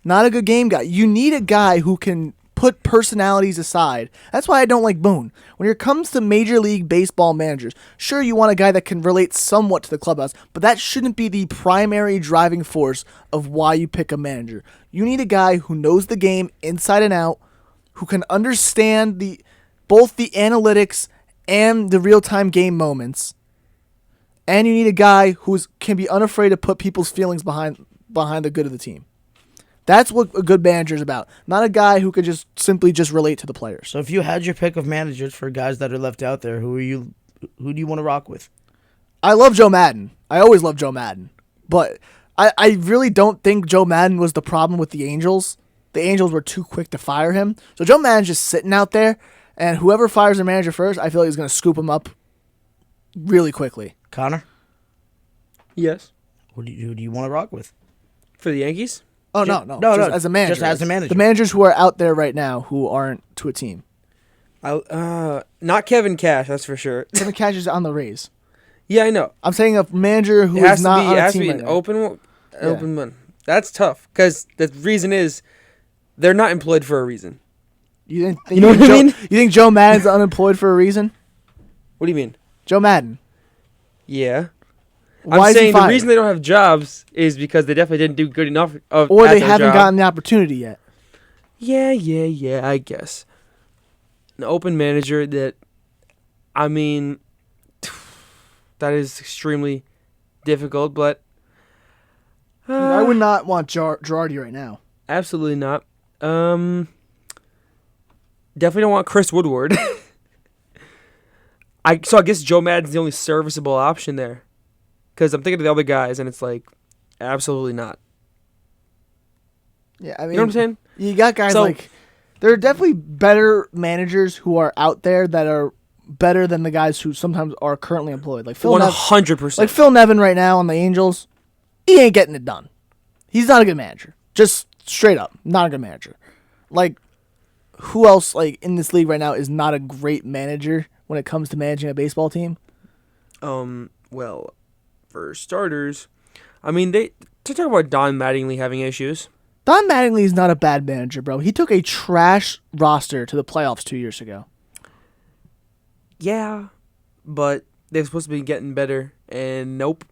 not a good game guy. You need a guy who can put personalities aside. That's why I don't like Boone. When it comes to Major League Baseball managers, sure, you want a guy that can relate somewhat to the clubhouse, but that shouldn't be the primary driving force of why you pick a manager. You need a guy who knows the game inside and out, who can understand both the analytics and the real-time game moments. And you need a guy who can be unafraid to put people's feelings behind the good of the team. That's what a good manager is about. Not a guy who could just simply relate to the players. So if you had your pick of managers for guys that are left out there, who do you want to rock with? I love Joe Madden. I always love Joe Madden. But I really don't think Joe Madden was the problem with the Angels. The Angels were too quick to fire him. So Joe Madden's just sitting out there, and whoever fires their manager first, I feel like he's going to scoop him up really quickly. Connor? Yes. Who do you want to rock with? For the Yankees? Oh no, just as a manager. Just as a manager. The managers who are out there right now who aren't to a team. Not Kevin Cash, that's for sure. Kevin Cash is on the Rays. Yeah, I know. I'm saying a manager who It has is not on it a has team to be right an now. open one. That's tough because the reason is they're not employed for a reason. You think, You know what I mean? You think Joe Madden's unemployed for a reason? What do you mean? Joe Madden. Yeah. Why I'm is he saying the fired? reason they don't have jobs is because they definitely didn't do good enough Or at they their haven't job. gotten the opportunity yet. Yeah, I guess. An open manager that, I mean, that is extremely difficult, but I would not want Girardi right now. absolutely not. Definitely don't want Chris Woodward. I guess Joe Madden's the only serviceable option there. Because I'm thinking of the other guys, and it's like, absolutely not. Yeah, I mean, You know what I'm saying? You got guys So- like there are definitely better managers who are out there that are better than the guys who sometimes are currently employed. Like Phil Nevin, 100%. like Phil Nevin right now on the Angels, he ain't getting it done. He's not a good manager. Just straight up, not a good manager. Like who else like in this league right now is not a great manager when it comes to managing a baseball team? Well, for starters, I mean, to talk about Don Mattingly having issues. Don Mattingly is not a bad manager, bro. He took a trash roster to the playoffs 2 years ago. Yeah, but they're supposed to be getting better, and nope,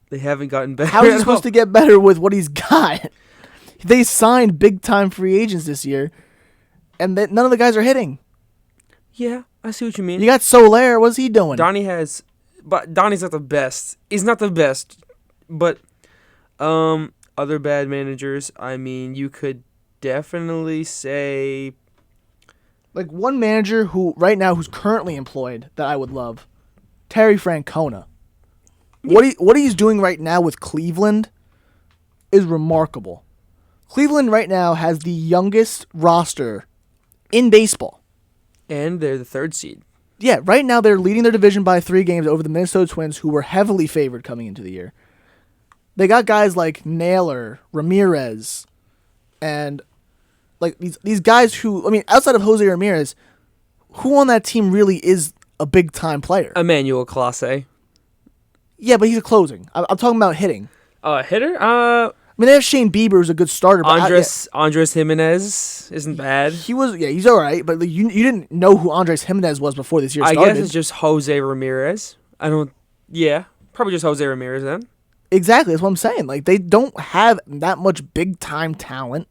they haven't gotten better. How is he supposed to get better with what he's got? They signed big-time free agents this year, and none of the guys are hitting. Yeah, I see what you mean. You got Soler. What's he doing? But Donnie's not the best. He's not the best, but other bad managers. I mean, you could definitely say Like one manager who right now who's currently employed that I would love, Terry Francona. What he's doing right now with Cleveland is remarkable. Cleveland right now has the youngest roster in baseball. and they're the third seed. Yeah, right now they're leading their division by 3 games over the Minnesota Twins, who were heavily favored coming into the year. They got guys like Naylor, Ramirez, and like these guys who, I mean, outside of Jose Ramirez, who on that team really is a big time player? Emmanuel Clase. Yeah, but he's a closing. I'm talking about hitting. Hitter? I mean, they have Shane Bieber, who's a good starter. But Andres Jimenez isn't bad. He's all right, but like, you didn't know who Andres Jimenez was before this year I started. guess it's just Jose Ramirez. Probably just Jose Ramirez then. Exactly, that's what I'm saying. Like, they don't have that much big-time talent,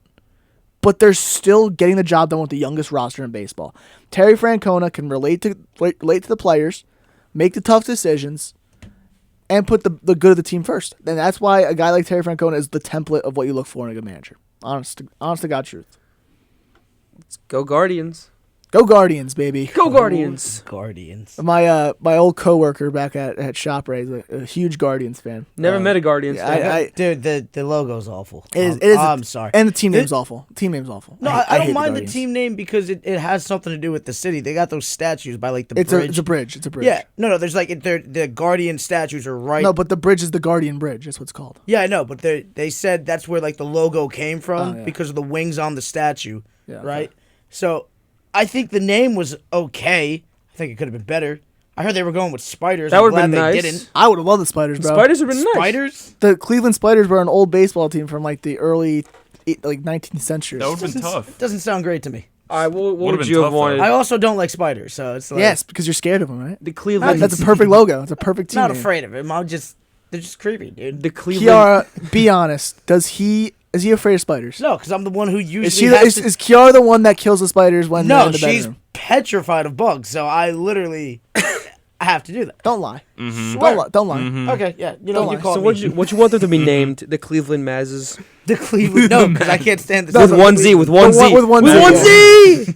but they're still getting the job done with the youngest roster in baseball. Terry Francona can relate to the players, make the tough decisions, and put the good of the team first. And that's why a guy like Terry Francona is the template of what you look for in a good manager. Honest to God truth. Let's go Guardians. Go Guardians, baby. Go Guardians. Guardians. My old coworker back at ShopRite is a huge Guardians fan. Never met a Guardians yeah, fan. Dude, the logo's awful. It is. I'm sorry. And the team name's awful. Team name's awful. No, I I hate don't mind the Guardians. team name because it has something to do with the city. They got those statues by like the It's bridge. a bridge. It's a bridge. Yeah, no, there's like the Guardian statues are right. No, but the bridge is the Guardian Bridge. That's what it's called. Yeah, I know, but they said that's where like the logo came from Oh, yeah. because of the wings on the statue, Yeah, right? So, I think the name was okay. I think it could have been better. I heard they were going with spiders. That I'm would've glad been they nice. didn't. I would have loved the Spiders, bro. Spiders have been nice. Spiders? The Cleveland Spiders were an old baseball team from like the early 19th century. That would have been tough. Doesn't sound great to me. All right, what Would've would been you have tough, though. wanted? I also don't like spiders, so it's like Yes, because you're scared of them, right? The Cleveland. That's a perfect logo. It's a perfect team not name. afraid of him. They're just creepy, dude. The Cleveland. Kiara, be honest. Is he afraid of spiders? No, because I'm the one who Is usually is Kiara the one that kills the spiders when they're No, in the she's bedroom? petrified of bugs, so I literally have to do that. Don't lie. Swear. Don't lie. Okay, yeah, you Don't know, you lie. call So me what you want them to be named? The Cleveland Mazzes. the Cleveland. No, because I can't stand the With one Z. With one Z. With one Z. Z.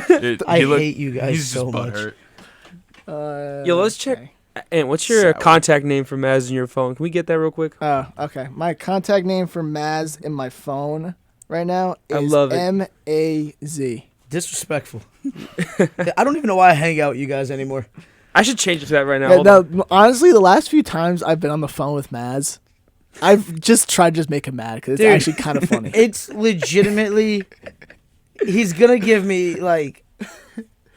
Dude, I he looked- hate you guys he's so just much. butthurt. Yo, let's check. And what's your contact name for Mazz in your phone? Can we get that real quick? Okay. My contact name for Mazz in my phone right now is I love it. MAZ. Disrespectful. I don't even know why I hang out with you guys anymore. I should change it to that right now. Yeah, Hold on. no, honestly, the last few times I've been on the phone with Mazz, I've just tried to just make him mad because it's Dude. actually kind of funny. It's legitimately, he's gonna give me like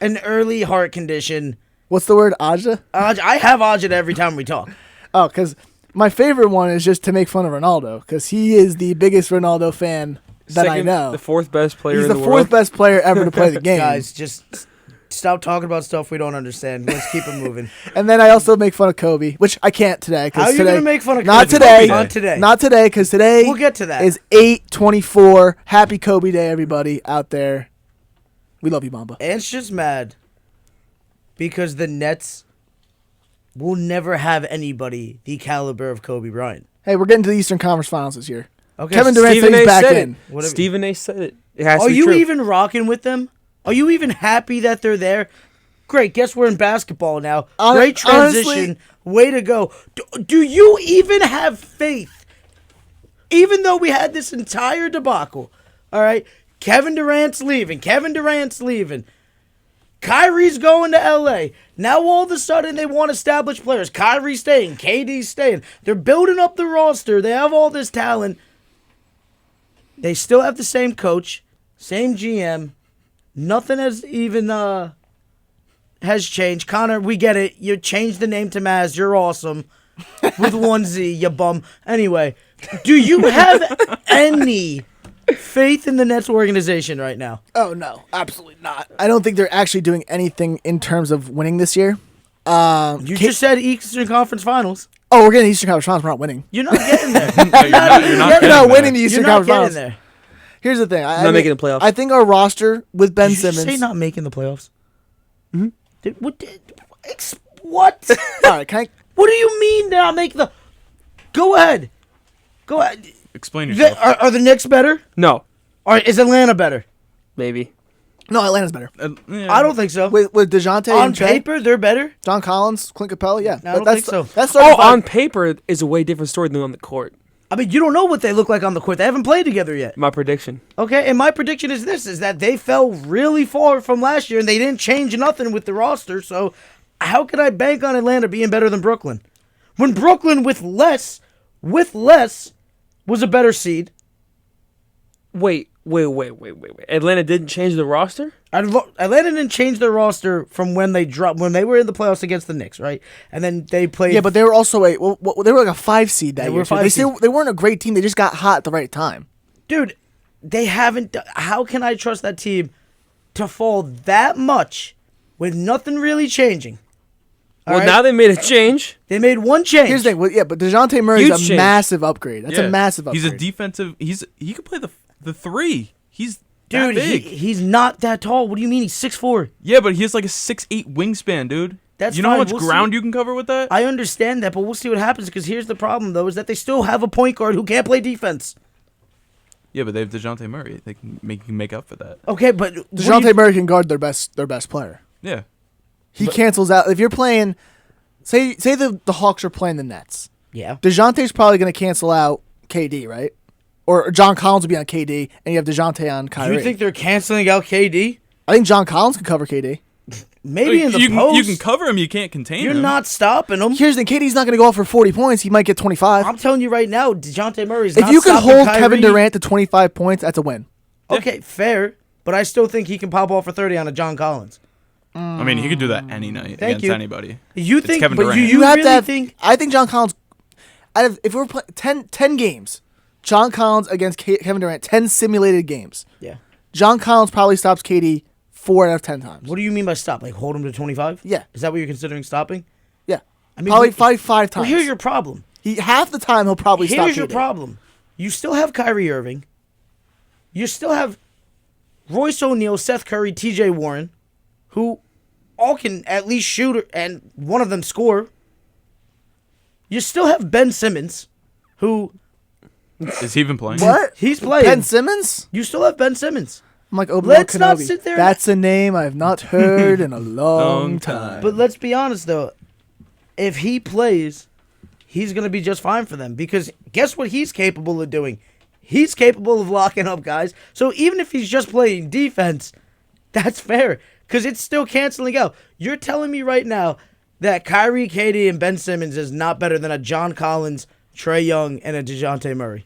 an early heart condition. What's the word? Aja? I have agita every time we talk. Oh, because my favorite one is just to make fun of Ronaldo because he is the biggest Ronaldo fan that I know. The fourth best player He's in the the fourth world. best player ever to play the game. Guys, just stop talking about stuff we don't understand. Let's keep it moving. And then I also make fun of Kobe, which I can't today. How are you today, gonna make fun of Not Kobe? today. Not today. Not today, because today We'll get to that. is 8/24. Happy Kobe Day, everybody out there. We love you, Mamba. Ant's just mad because the Nets will never have anybody the caliber of Kobe Bryant. Hey, we're getting to the Eastern Conference Finals this year. Okay, Kevin Durant Stephen said he's A. back said in. it. What have- Stephen A. said it. It has Are to be you true. even rocking with them? Are you even happy that they're there? Great. Guess we're in basketball now. Great transition. Honestly- Way to go. Do you even have faith? Even though we had this entire debacle, all right? Kevin Durant's leaving. Kyrie's going to L.A. Now all of a sudden they want established players. Kyrie's staying. KD's staying. They're building up the roster. They have all this talent. They still have the same coach, same GM. Nothing has even has changed. Connor, we get it. You changed the name to Mazz. You're awesome. With one Z, you bum. Anyway, do you have any faith in the Nets organization right now? Oh, no. Absolutely not. I don't think they're actually doing anything in terms of winning this year. You just said Eastern Conference Finals. Oh, we're getting Eastern Conference Finals. We're not winning. You're not getting there. No, you're not We're not getting winning the there. Eastern You're not Conference getting Finals. there. Here's the thing. Not making the playoffs. I think our roster with Ben Did you Simmons. say not making the playoffs? Mm-hmm. What? All right, can I? What do you mean not making the? Go ahead. Explain yourself. Are the Knicks better? No, Or is Atlanta better? maybe. No, Atlanta's better. Yeah. I don't think so. With DeJounte On and Trey, paper, they're better. John Collins, Clint Capella, yeah. No, I don't That's- think so. That's Oh, certified. on paper is a way different story than on the court. I mean, you don't know what they look like on the court. They haven't played together yet. My prediction. Okay, and my prediction is this, is that they fell really far from last year, and they didn't change nothing with the roster, so how can I bank on Atlanta being better than Brooklyn? When Brooklyn with less was a better seed. Wait. Atlanta didn't change the roster? Atlanta didn't change their roster from when they were in the playoffs against the Knicks, right? And then they played. Yeah, but they were also they were like a 5 seed that They year. were so 5 they weren't a great team. They just got hot at the right time. dude, they haven't. How can I trust that team to fall that much with nothing really changing? All Well, right? now they made a change. They made one change. Here's the thing. Well, yeah, but DeJounte Murray's Huge a change. massive upgrade. That's a Yeah. massive upgrade. He's a defensive. He could play the three. He's Dude, that big. he's not that tall. What do you mean? He's 6'4". Yeah, but he has like a 6'8" wingspan, dude. That's you know how fine, much we'll ground see. you can cover with that? I understand that, but we'll see what happens, because here's the problem, though, is that they still have a point guard who can't play defense. Yeah, but they have DeJounte Murray. They can make up for that. Okay, but DeJounte Murray can guard their best player. Yeah. He cancels out. If you're playing, say the Hawks are playing the Nets. Yeah. DeJounte's probably going to cancel out KD, right? Or John Collins will be on KD, and you have DeJounte on Kyrie. You think they're canceling out KD? I think John Collins could cover KD. Maybe in the you post. you can cover him. You can't contain You're him. not stopping him. Here's the thing. KD's not going to go off for 40 points. He might get 25. I'm telling you right now, DeJounte Murray's If not you can stopping hold Kyrie. Kevin Durant to 25 points, that's a win. Okay, fair, but I still think he can pop off for 30 on a John Collins. I mean, he could do that any night Thank against you. anybody. You It's think, Kevin but Durant. you have really to have, think I think John Collins, if we're playing 10 games, John Collins against Kevin Durant, 10 simulated games. Yeah. John Collins probably stops KD 4 out of 10 times. What do you mean by stop? Like hold him to 25? Yeah. Is that what you're considering stopping? Yeah. I mean, probably we- five times. Well, here's your problem. Half the time he'll probably stop Here's your KD. problem. You still have Kyrie Irving. You still have Royce O'Neal, Seth Curry, TJ Warren, who all can at least shoot and one of them score. You still have Ben Simmons, who Is he even playing? What? he's playing. Ben Simmons? You still have Ben Simmons. I'm like, Obi-Wan Let's not Kenobi. sit there- That's a name I've not heard in a long time. But let's be honest, though. If he plays, he's going to be just fine for them. Because guess what he's capable of doing? He's capable of locking up guys. So even if he's just playing defense, that's fair. Because it's still canceling out. You're telling me right now that Kyrie, KD, and Ben Simmons is not better than a John Collins, Trae Young, and a DeJounte Murray.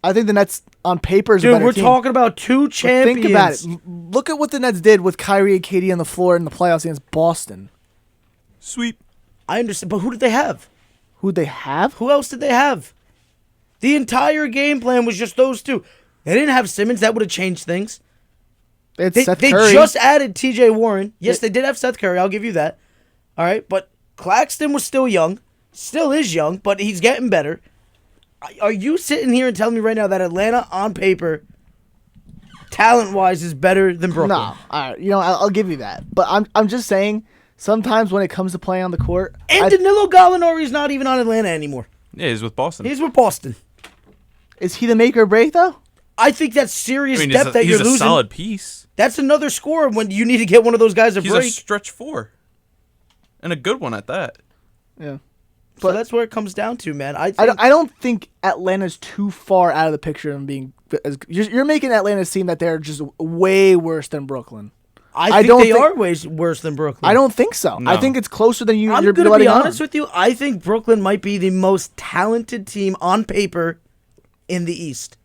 I think the Nets on paper is a Dude, better we're team. talking about two But champions. think about it. Look at what the Nets did with Kyrie and KD on the floor in the playoffs against Boston. Sweep. I understand, but who did they have? Who'd they have? Who else did they have? The entire game plan was just those two. They didn't have Simmons. That would have changed things. They had They Seth Curry. just added T.J. Warren. Yes, they did have Seth Curry. I'll give you that. All right, but Claxton was still young. Still is young, but he's getting better. Are you sitting here and telling me right now that Atlanta, on paper, talent-wise, is better than Brooklyn? No, all right, I'll give you that. But I'm just saying, sometimes when it comes to playing on the court, And Danilo Gallinari is not even on Atlanta anymore. Yeah, he's with Boston. He's with Boston. is he the make or break though? I think that's serious I mean, depth that he's you're a losing. solid piece. That's another scorer when you need to get one of those guys a He's break. a stretch 4. And a good one at that. Yeah. So that's where it comes down to, man. I I don't think Atlanta's too far out of the picture of being. You're making Atlanta seem that they're just way worse than Brooklyn. I think they are way worse than Brooklyn. I don't think so. No. I think it's closer than I'm you're going to letting be on. honest with you. I think Brooklyn might be the most talented team on paper in the East.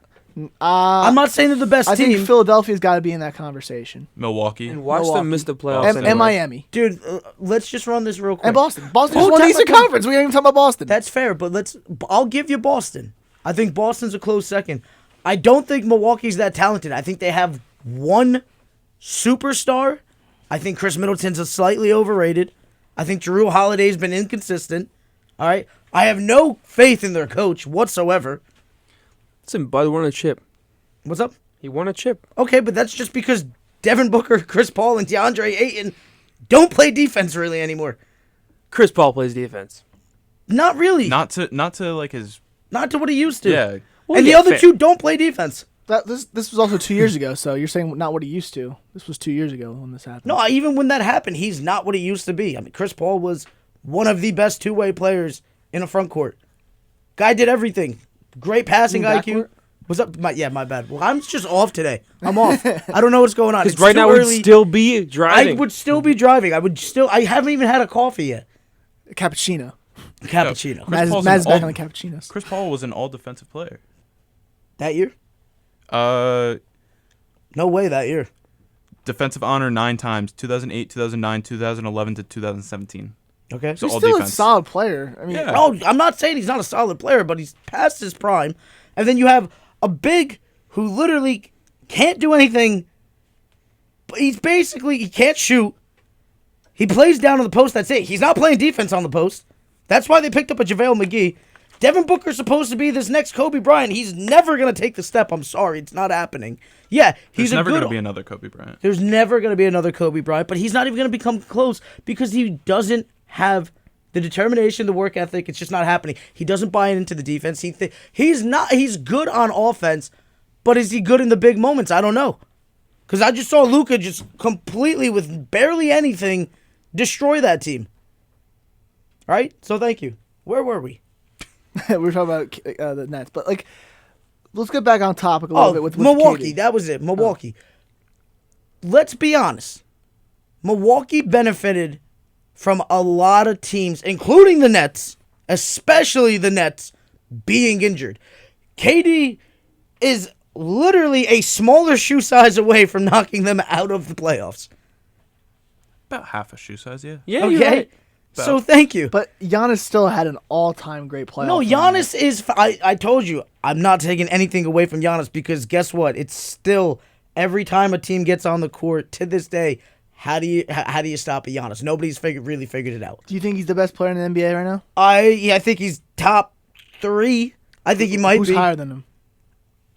I'm not saying they're the best I team. think Philadelphia's got to be in that conversation. Milwaukee. And watch Milwaukee. them miss the playoffs. And Miami. Dude, let's just run this real quick. And Boston. Boston Full just won the Eastern technical- Conference. We ain't even talking about Boston. That's fair, but I'll give you Boston. I think Boston's a close second. I don't think Milwaukee's that talented. I think they have one superstar. I think Khris Middleton's slightly overrated. I think Jrue Holiday's been inconsistent. All right? I have no faith in their coach whatsoever. Listen, Bud won a chip. What's up? He won a chip. Okay, but that's just because Devin Booker, Chris Paul, and DeAndre Ayton don't play defense really anymore. Chris Paul plays defense. Not really. Not to like his. Not to what he used to. Yeah. Well, And the yeah, other fair. two don't play defense. This was also 2 years ago, so you're saying not what he used to. This was 2 years ago when this happened. No, even when that happened, he's not what he used to be. I mean, Chris Paul was one of the best two-way players in a front court. Guy did everything. Great passing You mean IQ. backcourt? What's up? My bad. Well, I'm just off today. I'm off. I don't know what's going on. Because It's right too now we'd early. still be driving. I would still be driving. I haven't even had a coffee yet. Cappuccino. Cappuccino. Chris Paul's Mazz an back all- on the cappuccinos. Chris Paul was an all defensive player. That year? Uh, No way that year. defensive honor 9 times: 2008, 2009, 2011 to 2017. Okay. So He's all still defense. a solid player. I mean, Yeah. Oh, I'm not saying he's not a solid player, but he's past his prime. And then you have a big who literally can't do anything. But he can't shoot. He plays down on the post. That's it. He's not playing defense on the post. That's why they picked up a JaVale McGee. Devin Booker's supposed to be this next Kobe Bryant. He's never going to take the step. I'm sorry. It's not happening. Yeah, he's There's never going going to be another Kobe Bryant. There's never going to be another Kobe Bryant, but he's not even going to become close because he doesn't have the determination, the work ethic. It's just not happening. He doesn't buy into the defense. He's good on offense, but is he good in the big moments? I don't know. Because I just saw Luka just completely, with barely anything, destroy that team. All right? So thank you. Where were we? we were talking about the Nets, but let's get back on topic a little bit with Milwaukee. KD. That was it. Milwaukee. Let's be honest. Milwaukee benefited from a lot of teams, including the Nets, especially the Nets, being injured. KD is literally a smaller shoe size away from knocking them out of the playoffs. About half a shoe size, yeah. Yeah, you're Okay? right. So thank you. But Giannis still had an all-time great playoff. No, run. Giannis is. I told you, I'm not taking anything away from Giannis because guess what? It's still every time a team gets on the court to this day. How do you stop a Giannis? Nobody's really figured it out. Do you think he's the best player in the NBA right now? I think he's top 3. I think he might Who's be. higher than him?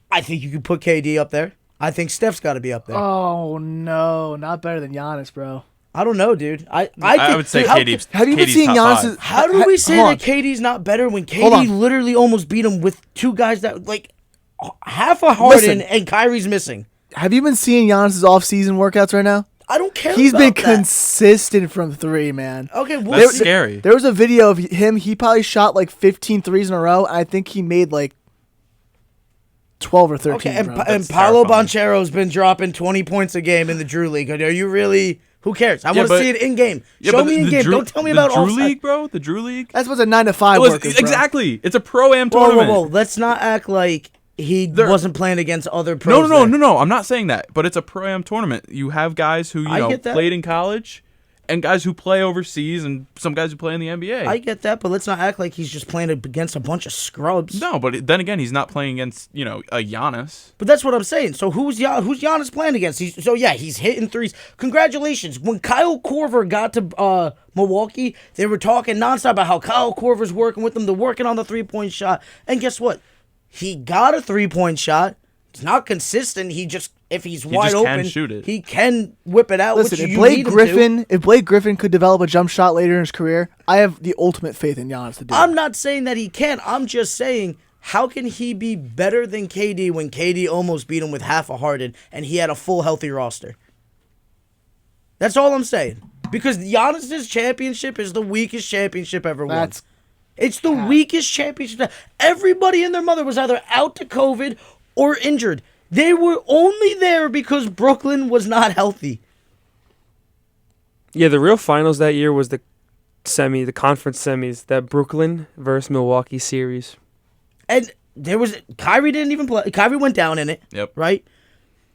I think you could put KD up there. I think Steph's got to be up there. Oh no, not better than Giannis, bro. I don't know, dude. I would say dude, KD's. Have you been KD's seeing top Giannis? 5. How do we say Hold on. that KD's not better when Hold KD on. literally almost beat him with 2 guys that half a Harden Listen. and Kyrie's missing? Have you been seeing Giannis's off-season workouts right now? I don't care. He's about been that. consistent from 3, man. Okay, we'll That's see. scary. There was a video of him. He probably shot 15 threes in a row, and I think he made 12 or 13. Okay, bro. and Paolo terrifying. Banchero's been dropping 20 points a game in the Drew League. Are you really? Who cares? I want to but- see it in game. Yeah, Show but me in the game. Drew- Don't tell me the about Drew offside. League, bro. The Drew League. That's what's a 9 to 5 It was- workers, bro. exactly. It's a pro-am Whoa, whoa, tournament. whoa! Let's not act like he wasn't playing against other No, pros. no, no, there. no, no. I'm not saying that, but it's a pro-am tournament. You have guys who I get that. played in college, and guys who play overseas, and some guys who play in the NBA. I get that, but let's not act like he's just playing against a bunch of scrubs. No, but then again, he's not playing against a Giannis. But that's what I'm saying. So who's Giannis playing against? He's hitting threes. Congratulations. When Kyle Korver got to Milwaukee, they were talking nonstop about how Kyle Korver's working with them. They're working on the 3-point shot. And guess what? He got a 3-point shot. It's not consistent. If he's wide just open, can shoot it. he can whip it out. Listen, which if you Blake need him to. Griffin could develop a jump shot later in his career, I have the ultimate faith in Giannis to do I'm it. not saying that he can't. I'm just saying, how can he be better than KD when KD almost beat him with half a Harden and he had a full healthy roster? That's all I'm saying. Because Giannis's championship is the weakest championship ever won. It's the weakest championship. Everybody and their mother was either out to COVID or injured. They were only there because Brooklyn was not healthy. Yeah, the real finals that year was the conference semis, that Brooklyn versus Milwaukee series. And Kyrie didn't even play. Kyrie went down in it. Yep. Right?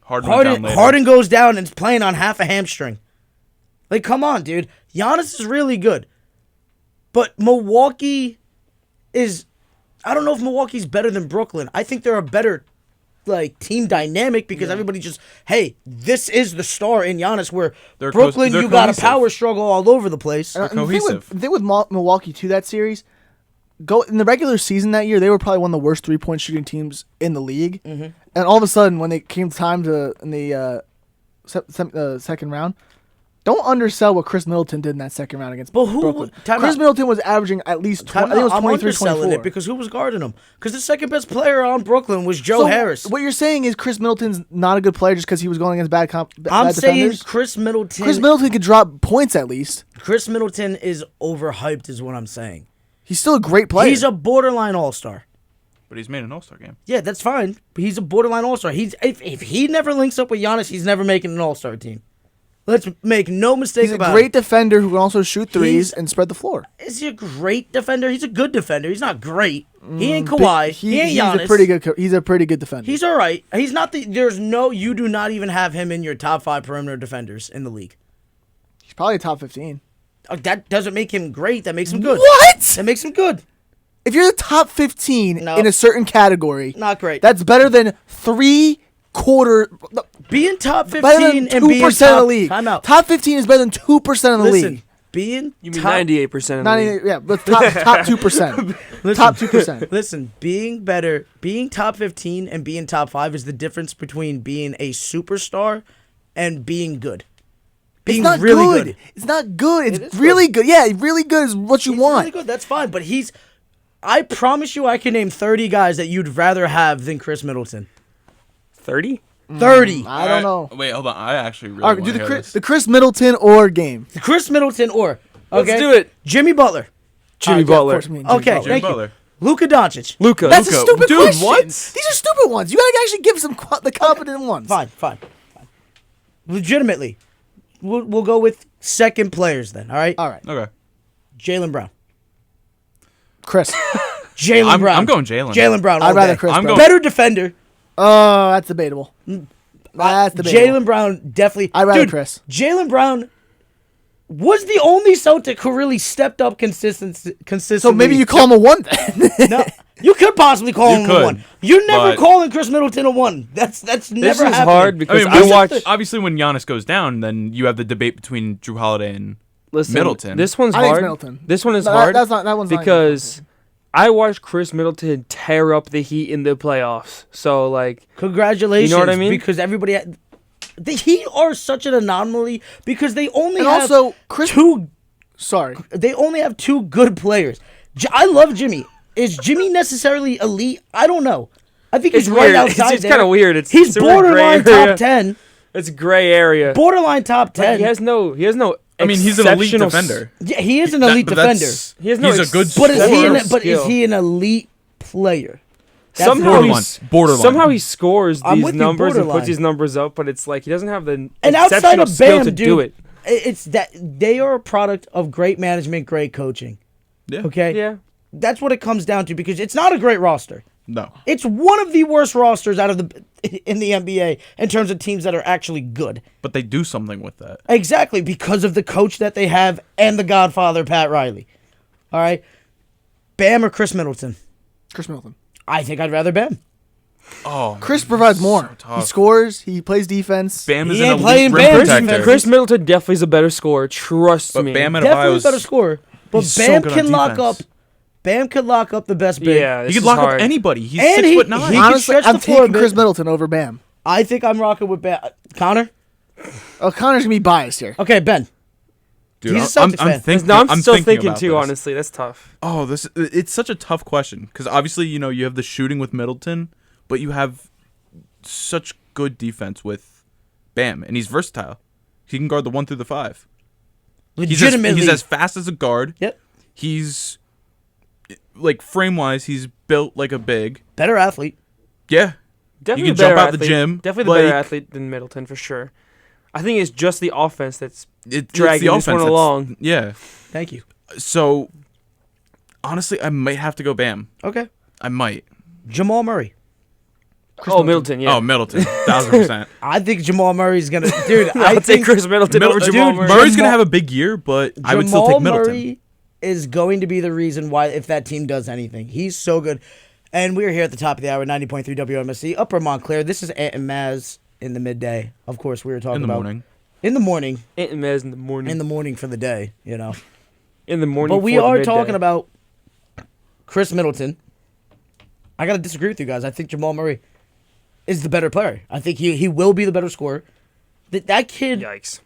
Harden went down later. Harden goes down and is playing on half a hamstring. Like, come on, dude. Giannis is really good. But Milwaukee is... I don't know if Milwaukee's better than Brooklyn. I think they're a better team dynamic because everybody just, hey, this is the star in Giannis, where They're Brooklyn, they're you got a cohesive. power struggle all over the place. And the cohesive. thing with Milwaukee, too, that series, in the regular season that year, they were probably one of the worst 3-point shooting teams in the league. Mm-hmm. And all of a sudden, when it came time in the second round, don't undersell what Khris Middleton did in that second round against Brooklyn. Khris Middleton was averaging at least I think it was 23, 24. It because who was guarding him? Because the second best player on Brooklyn was Joe Harris. What you're saying is Khris Middleton's not a good player just because he was going against bad I'm saying defenders? Khris Middleton. Khris Middleton could drop points at least. Khris Middleton is overhyped, is what I'm saying. He's still a great player. He's a borderline all-star. But he's made an All-Star game. Yeah, that's fine. But he's a borderline all-star. If he never links up with Giannis, he's never making an all-star team. Let's make no mistake He's a about it. great defender who can also shoot threes and spread the floor. Is he a great defender? He's a good defender. He's not great. He ain't Kawhi. He ain't Giannis. He's a pretty good defender. He's all right. He's not you do not even have him in your top 5 perimeter defenders in the league. He's probably top 15. That doesn't make him great. That makes him good. What? That makes him good. If you're the top 15 No. in a certain category, Not great. that's better than 3/4. Being top Better 15 than and being 2% top, of the league. Time out. Top 15 is better than 2% of the Listen, league. being You mean top, 98% of the league. Yeah, but top 2%. Top 2%. Listen, being top 15 and being top 5 is the difference between being a superstar and being good. Being It's not really good. It's not good. It It's is really good. Yeah, really good is what you He's want. really good. That's fine, but I promise you, I can name 30 guys that you'd rather have than Khris Middleton. 30? 30. I don't know. Wait, hold on. I actually really All right, want do to the hear Khris, this. the Khris Middleton or game. Khris Middleton or okay, Let's do it. Jimmy Butler. Jimmy Yeah, of Butler. course, I mean, Jimmy Okay, Butler. thank Butler. you. Luka Doncic. Luka. That's a stupid Dude, question. what? These are stupid ones. You gotta actually give some the competent ones. Fine. Legitimately, we'll go with second players then. All right. All right, Okay. Jaylen Brown. Chris. Jaylen Brown. I'm going Jaylen. Jaylen Brown. I'd all rather day. Chris. I'm Brown. going- Better defender. Oh, that's debatable. That's debatable. Jaylen Brown definitely. I'd rather Dude, Chris. Jaylen Brown was the only Celtic who really stepped up consistently. So maybe you call him a 1 then. No, you could possibly call him a could, 1. You're never but- calling Khris Middleton a 1. That's This never is happening. hard because I I, mean, watch. obviously when Giannis goes down, then you have the debate between Drew Holiday and Listen, Middleton. This one's I think it's hard. Middleton. This one is No, hard. that one's not because I watched Khris Middleton tear up the Heat in the playoffs. So Congratulations. You know what I mean? Because everybody. The Heat are such an anomaly because they only And have also, Chris- two. Sorry. They only have 2 good players. I love Jimmy. Is Jimmy necessarily elite? I don't know. I think he's It's right weird. outside It's there. kinda weird. He's It's a weird borderline gray area. top 10. it's a gray area. Borderline top 10. He has no. I mean, he's an elite exceptional defender. Yeah, he is an elite But defender. that's- He has no he's a good But is he exceptional an skill. elite player? Borderline. Somehow he scores I'm these with you, numbers and borderline. puts these numbers up, but it's like he doesn't have the And outside exceptional of skill Bam, to dude, do it. it's that they are a product of great management, great coaching. Yeah. Okay? Yeah. That's what it comes down to because it's not a great roster. No. It's one of the worst rosters out of in the NBA in terms of teams that are actually good. But they do something with that. Exactly, because of the coach that they have and the Godfather, Pat Riley. All right? Bam or Khris Middleton? Khris Middleton. I think I'd rather Bam. Oh, Chris provides more. so tough. He scores. He plays defense. Bam is He an ain't elite playing rim Bam protector. defense. Khris Middleton definitely is a better scorer. Trust But me. Bam Adebayo's Definitely better scorer. But he's so Bam good on can lock up. defense. Bam could lock up the best big. Yeah, He this could is lock hard. up anybody. He's And 6'9". he can Honestly, stretch I'm the floor a taking bit. Khris Middleton over Bam. I think I'm rocking with Bam. Connor? Oh, Connor's gonna be biased here. Okay, Ben. Dude, He's a I'm Celtics fan. thinking. No, I'm still thinking thinking about too. this. Honestly, that's tough. Oh, it's such a tough question because obviously you have the shooting with Middleton, but you have such good defense with Bam, and he's versatile. He can guard the 1 through the 5. Legitimately. He's as fast as a guard. Yep. He's like frame wise, he's built like a big. Better athlete. Yeah. Definitely can the better jump out the athlete. gym, Definitely the better like- athlete than Middleton for sure. I think it's just the offense that's It's dragging the this offense one that's- along. Yeah. Thank you. So honestly, I might have to go Bam. Okay. I might. Jamal Murray. Middleton. Yeah. Oh, Middleton, 1000%. I think Jamal Murray's gonna, dude. I'll I take think Khris Middleton over Dude, Jamal Murray. Murray's gonna have a big year, but I would still take Middleton. Murray is going to be the reason why if that team does anything. He's so good. And we're here at the top of the hour, 90.3 WMSC, Upper Montclair. This is Ant and Mazz in the midday. Of course, we were talking In the about morning. in the morning, Ant and Mazz in the morning. in the morning for the day, you know. In the morning. But we for the are midday. talking about Khris Middleton. I gotta disagree with you guys. I think Jamal Murray is the better player. I think he will be the better scorer. That kid, Yikes.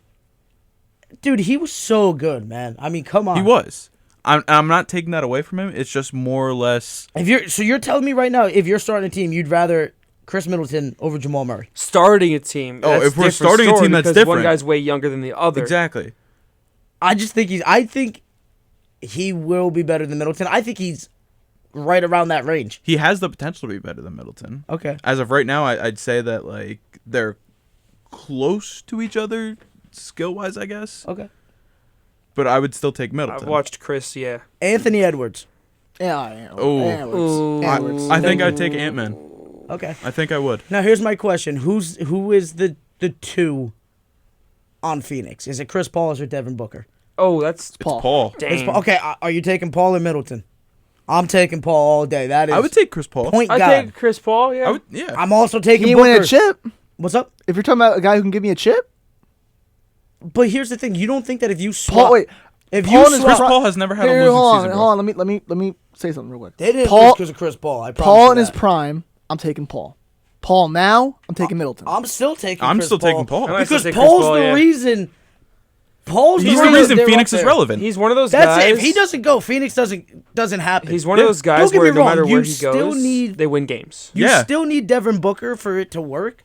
dude, he was so good, man. I mean, come on. He was. I'm not taking that away from him. It's just more or less. You're telling me right now, if you're starting a team, you'd rather Khris Middleton over Jamal Murray. Starting a team. Oh, that's if we're different starting a story team, that's because one different. guy's way younger than the other. Exactly. I think he will be better than Middleton. I think he's right around that range. He has the potential to be better than Middleton. Okay. As of right now, I'd say that like they're close to each other skill wise, I guess. Okay. But I would still take Middleton. I've watched Chris, yeah. Anthony Edwards. Yeah. Oh. Ooh. I think I'd take Ant-Man. Okay. I think I would. Now here's my question: who is the two on Phoenix? Is it Chris Paul or is it Devin Booker? Oh, that's Paul. Paul. dang. Okay, are you taking Paul or Middleton? I'm taking Paul all day. That is I would take Chris Paul. point I guard. take Chris Paul, yeah. I would. Yeah. I'm also taking Can you Booker. win a chip? What's up? If you're talking about a guy who can give me a chip, But here's the thing: you don't think that if you swap, Paul. Wait. if Paul you and his Chris swap, Paul has never had a Here, losing hold on, season. hold on. Let me say something real quick. they didn't Paul- lose because of Chris Paul. I promise Paul you in his that. prime, I'm taking Paul. Paul now, I'm taking Middleton. I'm still taking. I'm Chris still taking Paul. I might still because take Chris Paul's Paul, the yeah. reason. Paul's He's the the reason reason they're Phoenix up is there. relevant. He's one of those That's guys. it. If he doesn't go, Phoenix doesn't happen. He's one of those guys Don't get me where no wrong, matter you where he still goes, need- they win games. You Yeah. still need Devin Booker for it to work,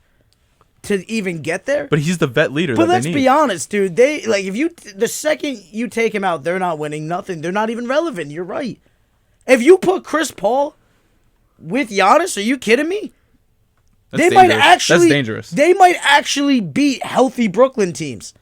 to even get there. But he's the vet leader But that let's they need. be honest, dude. They like if you the second you take him out, they're not winning nothing. They're not even relevant. You're right. If you put Chris Paul with Giannis, are you kidding me? That's They dangerous. might actually. That's dangerous. They might actually beat healthy Brooklyn teams.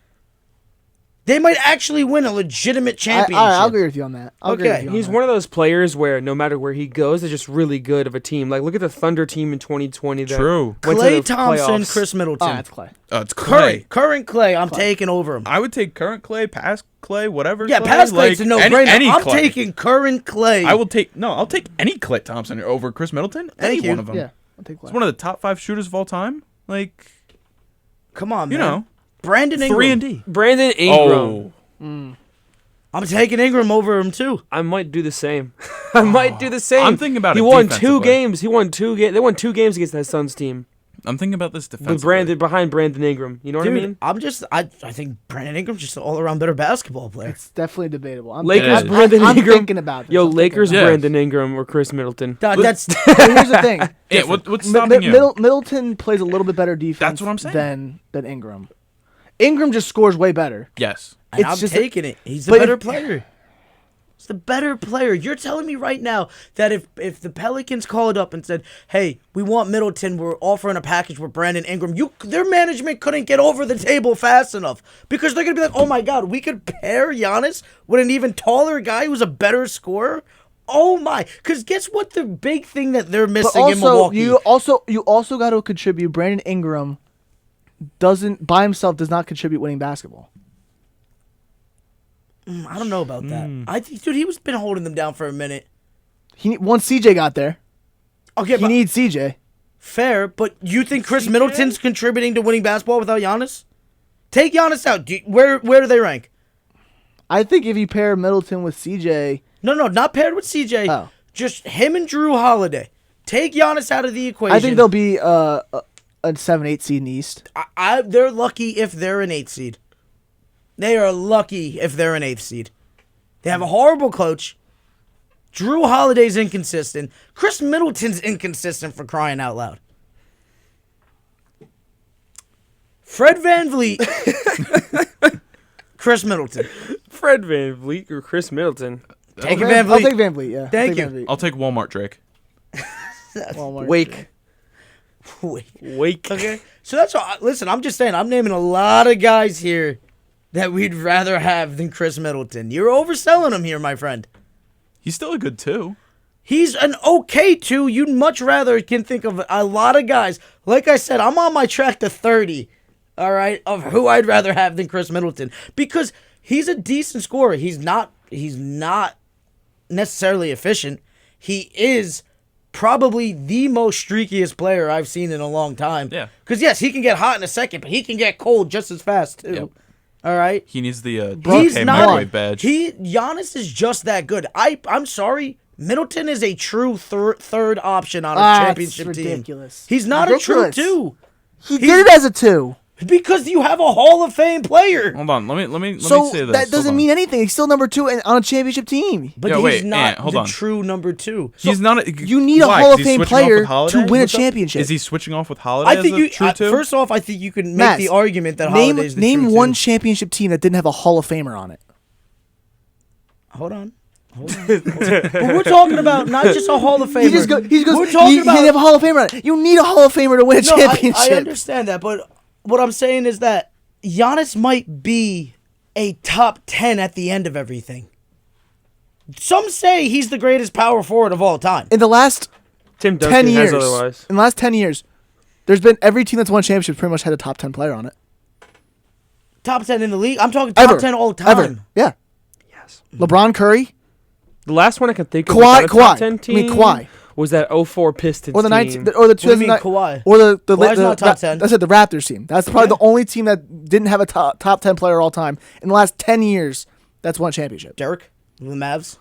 They might actually win a legitimate championship. I'll agree with you on that. I'll agree Okay. with you on He's that. one of those players where no matter where he goes, they're just really good of a team. Like, look at the Thunder team in 2020. That True. went to Clay the Thompson, playoffs. Chris Middleton, Oh, that's Clay. It's Clay. current Clay. I'm taking over him. I would take current Clay, past Clay, whatever. Yeah, Clay, past Clay's a no-brainer. Any I'm Clay. taking current Clay. I'll take any Clay Thompson over Chris Middleton. Any you. one of them. Yeah, I'll take Clay. He's one of the top 5 shooters of all time. Like, Come on, you man. know, Brandon Ingram. 3-and-D. Brandon Ingram. Oh, I'm taking Ingram over him too. I might do the same. I might do the same. I'm thinking about he it won defensively. 2 games. He won 2 games. They won 2 games against that Suns team. I'm thinking about this defensively. With Brandon behind Brandon Ingram. You know what Dude, I mean? I think Brandon Ingram's just an all-around better basketball player. It's definitely debatable. Lakers, is. Brandon I'm Ingram. thinking about this. Yo, I'm thinking Lakers, about Yeah. Brandon Ingram or Chris Middleton. That's it. But here's the thing. Yeah, what's Mi- stopping you? Middleton plays a little bit better defense That's what I'm saying. than Ingram. Ingram just scores way better. Yes. and It's I'm just taking it. He's the but better if- player. He's the better player. You're telling me right now that if the Pelicans called up and said, hey, we want Middleton, we're offering a package with Brandon Ingram, their management couldn't get over the table fast enough because they're going to be like, oh my God, we could pair Giannis with an even taller guy who's a better scorer? Oh my. Because guess what the big thing that they're missing in Milwaukee? You also got to contribute. Brandon Ingram does not contribute winning basketball. I don't know about that. I think, dude, he's been holding them down for a minute. Once CJ got there, Okay, he needs CJ. Fair, but you think Khris Middleton's contributing to winning basketball without Giannis? Take Giannis out. Where do they rank? I think if you pair Middleton with CJ, No, not paired with CJ. Oh. Just him and Drew Holiday. Take Giannis out of the equation. I think they'll be a 7-8 seed in the East. They're lucky if they're an 8 seed. They are lucky if they're an 8th seed. They have a horrible coach. Drew Holiday's inconsistent. Khris Middleton's inconsistent, for crying out loud. Fred VanVleet. Khris Middleton. Fred VanVleet or Khris Middleton. Take VanVleet. I'll take VanVleet, yeah. Thank I'll you. take I'll take Walmart Drake. Walmart. Wake. Wake. Okay. So that's all. Listen, I'm just saying, I'm naming a lot of guys here that we'd rather have than Khris Middleton. You're overselling him here, my friend. He's still a good 2. He's an okay 2. You'd much rather can think of a lot of guys. Like I said, I'm on my track to 30, all right, of who I'd rather have than Khris Middleton. Because he's a decent scorer. He's not necessarily efficient. He is probably the most streakiest player I've seen in a long time. Yeah. Because, yes, he can get hot in a second, but he can get cold just as fast, too. Yep. All right? He needs the He's not microwave badge. Giannis is just that good. I'm sorry. Middleton is a true third option on a championship ridiculous. team. He's not a true Ridiculous. 2. He did it as a 2. Because you have a Hall of Fame player. Hold on, let me So say this. that doesn't mean anything. He's still number 2 on a championship team. But Yeah, he's wait, not hold the on. true number 2. He's not. You need a Why? Hall of Is he Fame switching off player with Holiday? to win a What's up? championship. Is he switching off with Holiday? I think as a true 2? first off, I think you can make Mazz, the argument that Holiday's the name true one 2. championship team that didn't have a Hall of Famer on it. Hold on. But we're talking about not just a Hall of Famer. He just goes. We're talking He about. didn't have a Hall of Famer on it. You need a Hall of Famer to win a No, championship. I understand that, but what I'm saying is that Giannis might be a top 10 at the end of everything. Some say he's the greatest power forward of all time. In the last Tim 10 Duncan years, has otherwise. in the last 10 years, there's been every team that's won championships pretty much had a top 10 player on it. Top 10 in the league? I'm talking top Ever. 10 all time. Ever. Yeah. Yes. LeBron, Curry, The last one I can think of Kawhi. without a top 10 I team mean Kawhi. was that 04 Pistons Or the team. 19 or the What do you mean, 2009 Kawhi? or the Kawhi's not top 10. That's it, the Raptors team. That's probably the only team that didn't have a top 10 player all time in the last 10 years. That's won a championship. Derek? The Mavs?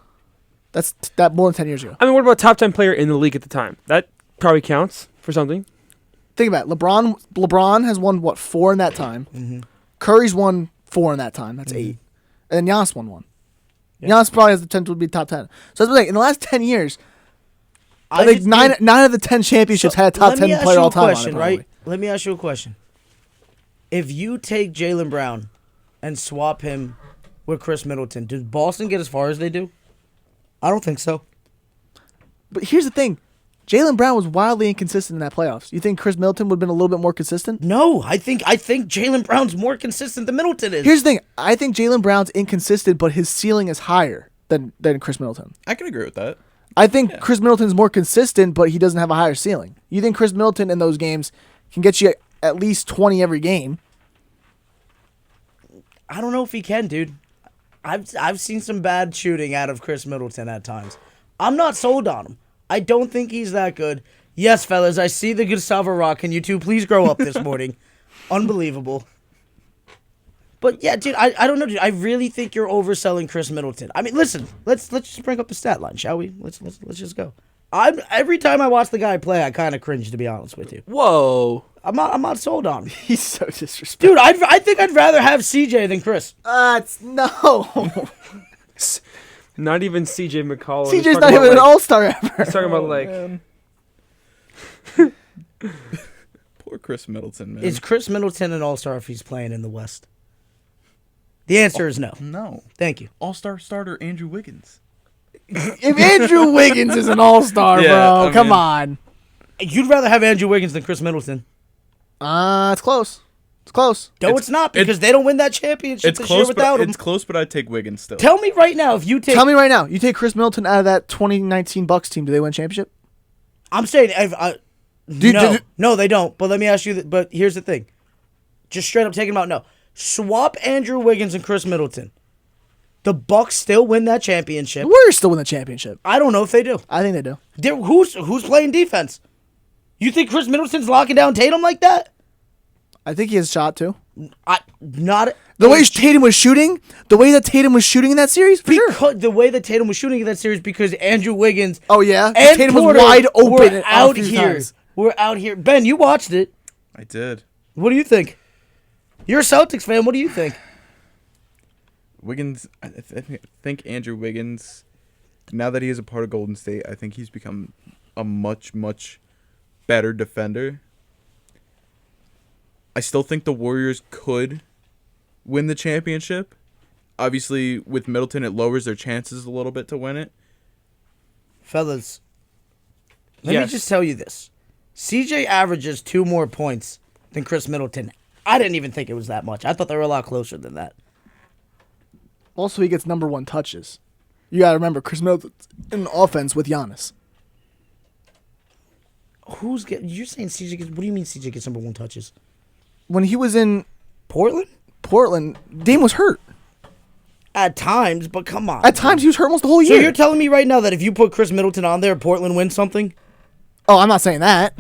That's that more than 10 years ago. I mean, what about top 10 player in the league at the time? That probably counts for something. Think about it. LeBron has won what 4 in that time. Mm-hmm. Curry's won 4 in that time. That's 8. And then Giannis won 1. Giannis probably has the potential to be top 10. So that's what I'm saying. In the last 10 years, I think nine of the 10 championships had a top 10 player all time. Question, right? Let me ask you a question. If you take Jaylen Brown and swap him with Khris Middleton, does Boston get as far as they do? I don't think so. But here's the thing. Jaylen Brown was wildly inconsistent in that playoffs. You think Khris Middleton would have been a little bit more consistent? No, I think Jaylen Brown's more consistent than Middleton is. Here's the thing. I think Jaylen Brown's inconsistent, but his ceiling is higher than Khris Middleton. I can agree with that. I think Khris Middleton's more consistent, but he doesn't have a higher ceiling. You think Khris Middleton in those games can get you at least 20 every game? I don't know if he can, dude. I've seen some bad shooting out of Khris Middleton at times. I'm not sold on him. I don't think he's that good. Yes, fellas, I see the Gustavo Rock. Can you two please grow up this morning? Unbelievable. But yeah, dude, I don't know, dude. I really think you're overselling Khris Middleton. I mean, listen, let's just bring up the stat line, shall we? Let's just go. Every time I watch the guy play, I kind of cringe, to be honest with you. Whoa. I'm not sold on him. He's so disrespectful. Dude, I think I'd rather have CJ than Khris. No. Not even CJ McCollum. CJ's not even an all-star ever. He's talking about Poor Khris Middleton, man. Is Khris Middleton an all-star if he's playing in the West? The answer is no. No. Thank you. All-star starter Andrew Wiggins. If Andrew Wiggins is an all-star, Yeah, bro, I come mean- on. You'd rather have Andrew Wiggins than Khris Middleton. It's close. It's close. No, it's not because they don't win that championship It's this year close, without him. it's close, but I'd take Wiggins still. Tell me right now if you take. Tell me right now, you take Khris Middleton out of that 2019 Bucks team, do they win a championship? I'm saying, do- no, they don't. But let me ask you. But here's the thing: just straight up taking them out. No, swap Andrew Wiggins and Khris Middleton. The Bucks still win that championship. The Warriors still win the championship. I don't know if they do. I think they do. Who's playing defense? You think Khris Middleton's locking down Tatum like that? I think he has a shot too. Not The way Tatum was shooting, in that series, for sure. because the way that Tatum was shooting in that series because Andrew Wiggins. Oh yeah, And Tatum Porter was wide open. We're a out few here. times. We're out here. Ben, you watched it. I did. What do you think? You're a Celtics fan. What do you think? Wiggins, I think Andrew Wiggins, now that he is a part of Golden State, I think he's become a much, much better defender. I still think the Warriors could win the championship. Obviously, with Middleton, it lowers their chances a little bit to win it. Fellas, let me just tell you this. CJ averages 2 more points than Khris Middleton. I didn't even think it was that much. I thought they were a lot closer than that. Also, he gets number 1 touches. You gotta remember, Khris Middleton's in offense with Giannis. You're saying CJ gets... What do you mean CJ gets number 1 touches? When he was in Portland? Dame was hurt. At times, but come on. At times, he was hurt almost the whole So year. you're telling me right now that if you put Khris Middleton on there, Portland wins something? Oh, I'm not saying that.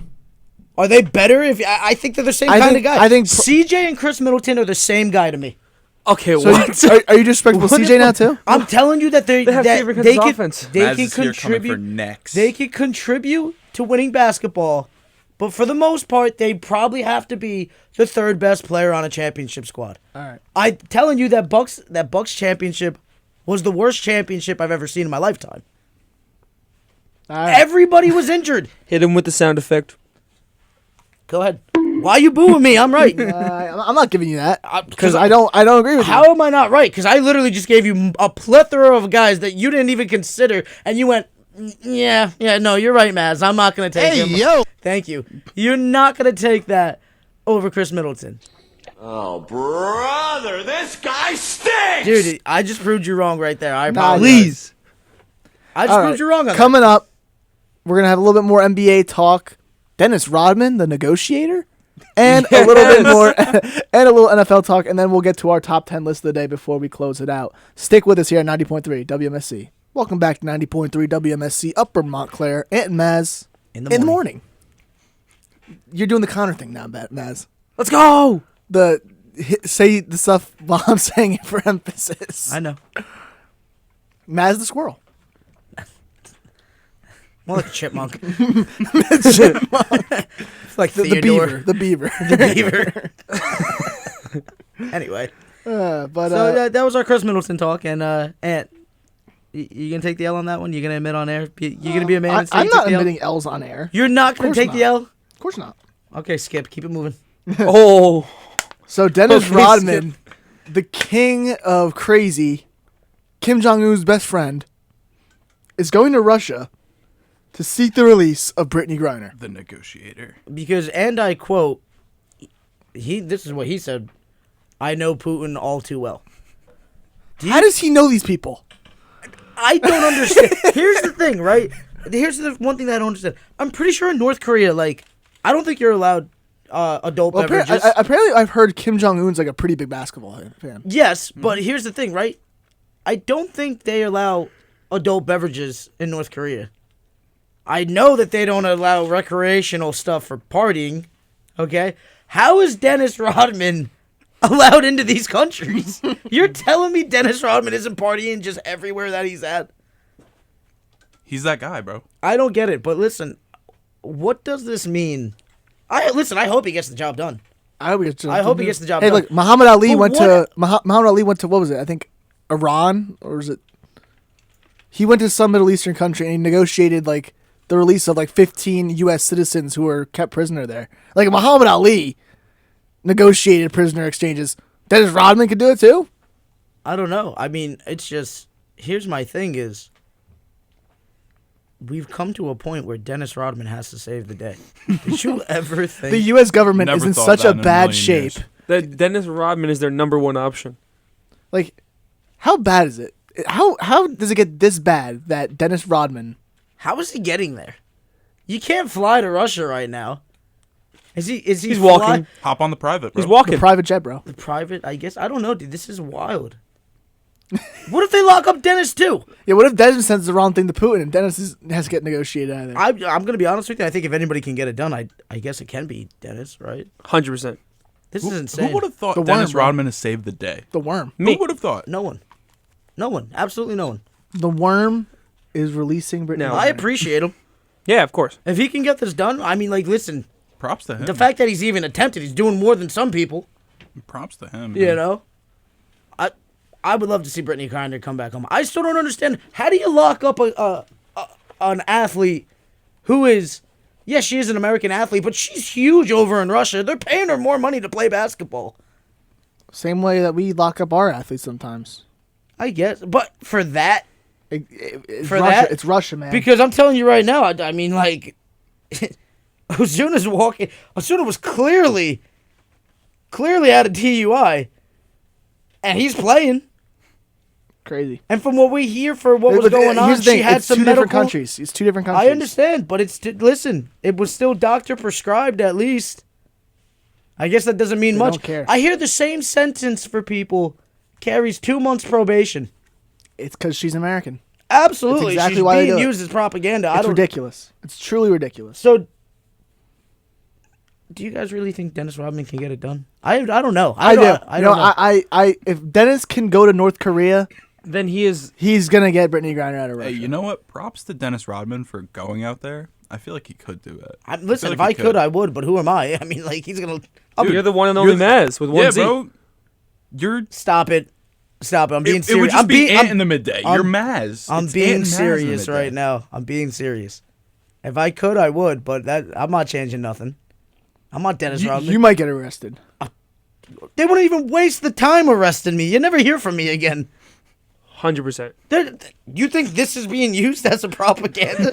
Are they better? I think they're the same I kind think- of guy. I think CJ and Khris Middleton are the same guy to me. Okay, So what? are you disrespectful to CJ now too? I'm telling you that they have favorite kinds of offense. They Mazz can is here coming for contribute. next. They can contribute to winning basketball, but for the most part, they probably have to be the 3rd best player on a championship squad. All right. I'm telling you that Bucks championship was the worst championship I've ever seen in my lifetime. All right. Everybody was injured. Hit him with the sound effect. Go ahead. Why you booing me? I'm right. I'm not giving you that because I- I don't agree with you. How am I not right? Because I literally just gave you a plethora of guys that you didn't even consider, and you went, yeah, no, you're right, Mazz. I'm not going to take him. yo. Thank you. You're not going to take that over Khris Middleton. Oh, brother, this guy stinks! Dude, I just proved you wrong right there. I Nah, apologize. please. I just All proved right. you wrong on that. Coming up, we're gonna have a little bit more NBA talk. Dennis Rodman, the negotiator, and a little bit more, and a little NFL talk, and then we'll get to our top 10 list of the day before we close it out. Stick with us here at 90.3 WMSC. Welcome back to 90.3 WMSC, Upper Montclair, Ant and Mazz In the morning. You're doing the counter thing now, Mazz. Let's go. Say the stuff while I'm saying it for emphasis. I know. Mazz the squirrel. More like a chipmunk. It's like the Theodore. beaver. The beaver. The beaver. Anyway. But So that was our Khris Middleton talk, and Ant, you gonna take the L on that one? You gonna admit on air? You gonna be a man? And say I'm you not took the L? admitting L's on air. You're not gonna course take not. the L? Of course not. Okay, Skip. Keep it moving. Oh. So Dennis Okay, Rodman, the king of crazy, Kim Jong-un's best friend, is going to Russia to seek the release of Brittany Griner. The negotiator. Because, and I quote, this is what he said, I know Putin all too well. How does he know these people? I don't understand. Here's the thing, right? Here's the one thing that I don't understand. I'm pretty sure in North Korea, like, I don't think you're allowed adult Well, beverages. apparently, I've heard Kim Jong-un's like a pretty big basketball fan. Yes, but here's the thing, right? I don't think they allow adult beverages in North Korea. I know that they don't allow recreational stuff for partying, okay? How is Dennis Rodman allowed into these countries? You're telling me Dennis Rodman isn't partying just everywhere that he's at? He's that guy, bro. I don't get it, but listen, what does this mean? I hope he gets the job done. I hope he gets the job Hey, done. look, Muhammad Ali But went what- to Muhammad Ali went to, what was it? I think Iran, or was it? He went to some Middle Eastern country and he negotiated like the release of like 15 U.S. citizens who were kept prisoner there. Like Muhammad Ali negotiated prisoner exchanges. Dennis Rodman could do it too. I don't know. I mean, it's just, here's my thing is, we've come to a point where Dennis Rodman has to save the day. Did you ever think The U.S. government Never is in thought such that a in a bad million shape. years. That Dennis Rodman is their number one option. Like, how bad is it? How does it get this bad that Dennis Rodman? How is he getting there? You can't fly to Russia right now. Is he? He's walking. Hop on the private, bro. He's walking. The private jet, bro. The private? I guess I don't know, dude. This is wild. What if they lock up Dennis too? Yeah, what if Dennis sends the wrong thing to Putin and Dennis has to get negotiated out of there? I'm gonna be honest with you. I think if anybody can get it done, I guess it can be Dennis, right? 100%. This is insane. Who would have thought The Dennis worm, bro. Rodman has saved the day? The worm. Me. Who would have thought? No one. No one. Absolutely no one. The worm is releasing Britney. No. I appreciate him. Yeah, of course. If he can get this done, I mean, like, listen, Props to him. the fact that he's even attempted, he's doing more than some people. Props to him. You man. know, I would love to see Brittany Griner come back home. I still don't understand, how do you lock up an athlete who is, yes, she is an American athlete, but she's huge over in Russia. They're paying her more money to play basketball. Same way that we lock up our athletes sometimes. I guess, but for that, It's For Russia. that? It's Russia, man. because I'm telling you right now, I mean, like, Ozuna's walking. Ozuna was clearly had a DUI, and he's playing. Crazy. And from what we hear for what was going on, Here's the thing, she had it's some two medical. different countries. It's two different countries. I understand, but listen, it was still doctor prescribed at least. I guess that doesn't mean They much. don't care. I hear the same sentence for people carries 2 months probation. It's because she's American. Absolutely, exactly she's why they being do it. used as propaganda. I It's don't. ridiculous. It's truly ridiculous. So, do you guys really think Dennis Rodman can get it done? I don't know. I do. don't know. If Dennis can go to North Korea, Then he is. he's gonna get Brittany Griner out of Russia. Hey, you know what? Props to Dennis Rodman for going out there. I feel like he could do it. Listen, feel if like I he could, could. I would. But who am I? I mean, like, he's gonna. You're the one and only Mazz with one Yeah, Z. bro. You're. Stop it. Stop it. I'm being It would serious. just I'm be being. Ant I'm, in the midday. I'm- You're Mazz. I'm It's being Ant and Mazz in the serious midday. right now. I'm being serious. If I could, I would. But I'm not changing nothing. I'm not Dennis Rodman. You might get arrested. They wouldn't even waste the time arresting me. You never hear from me again. 100%. You think this is being used as a propaganda?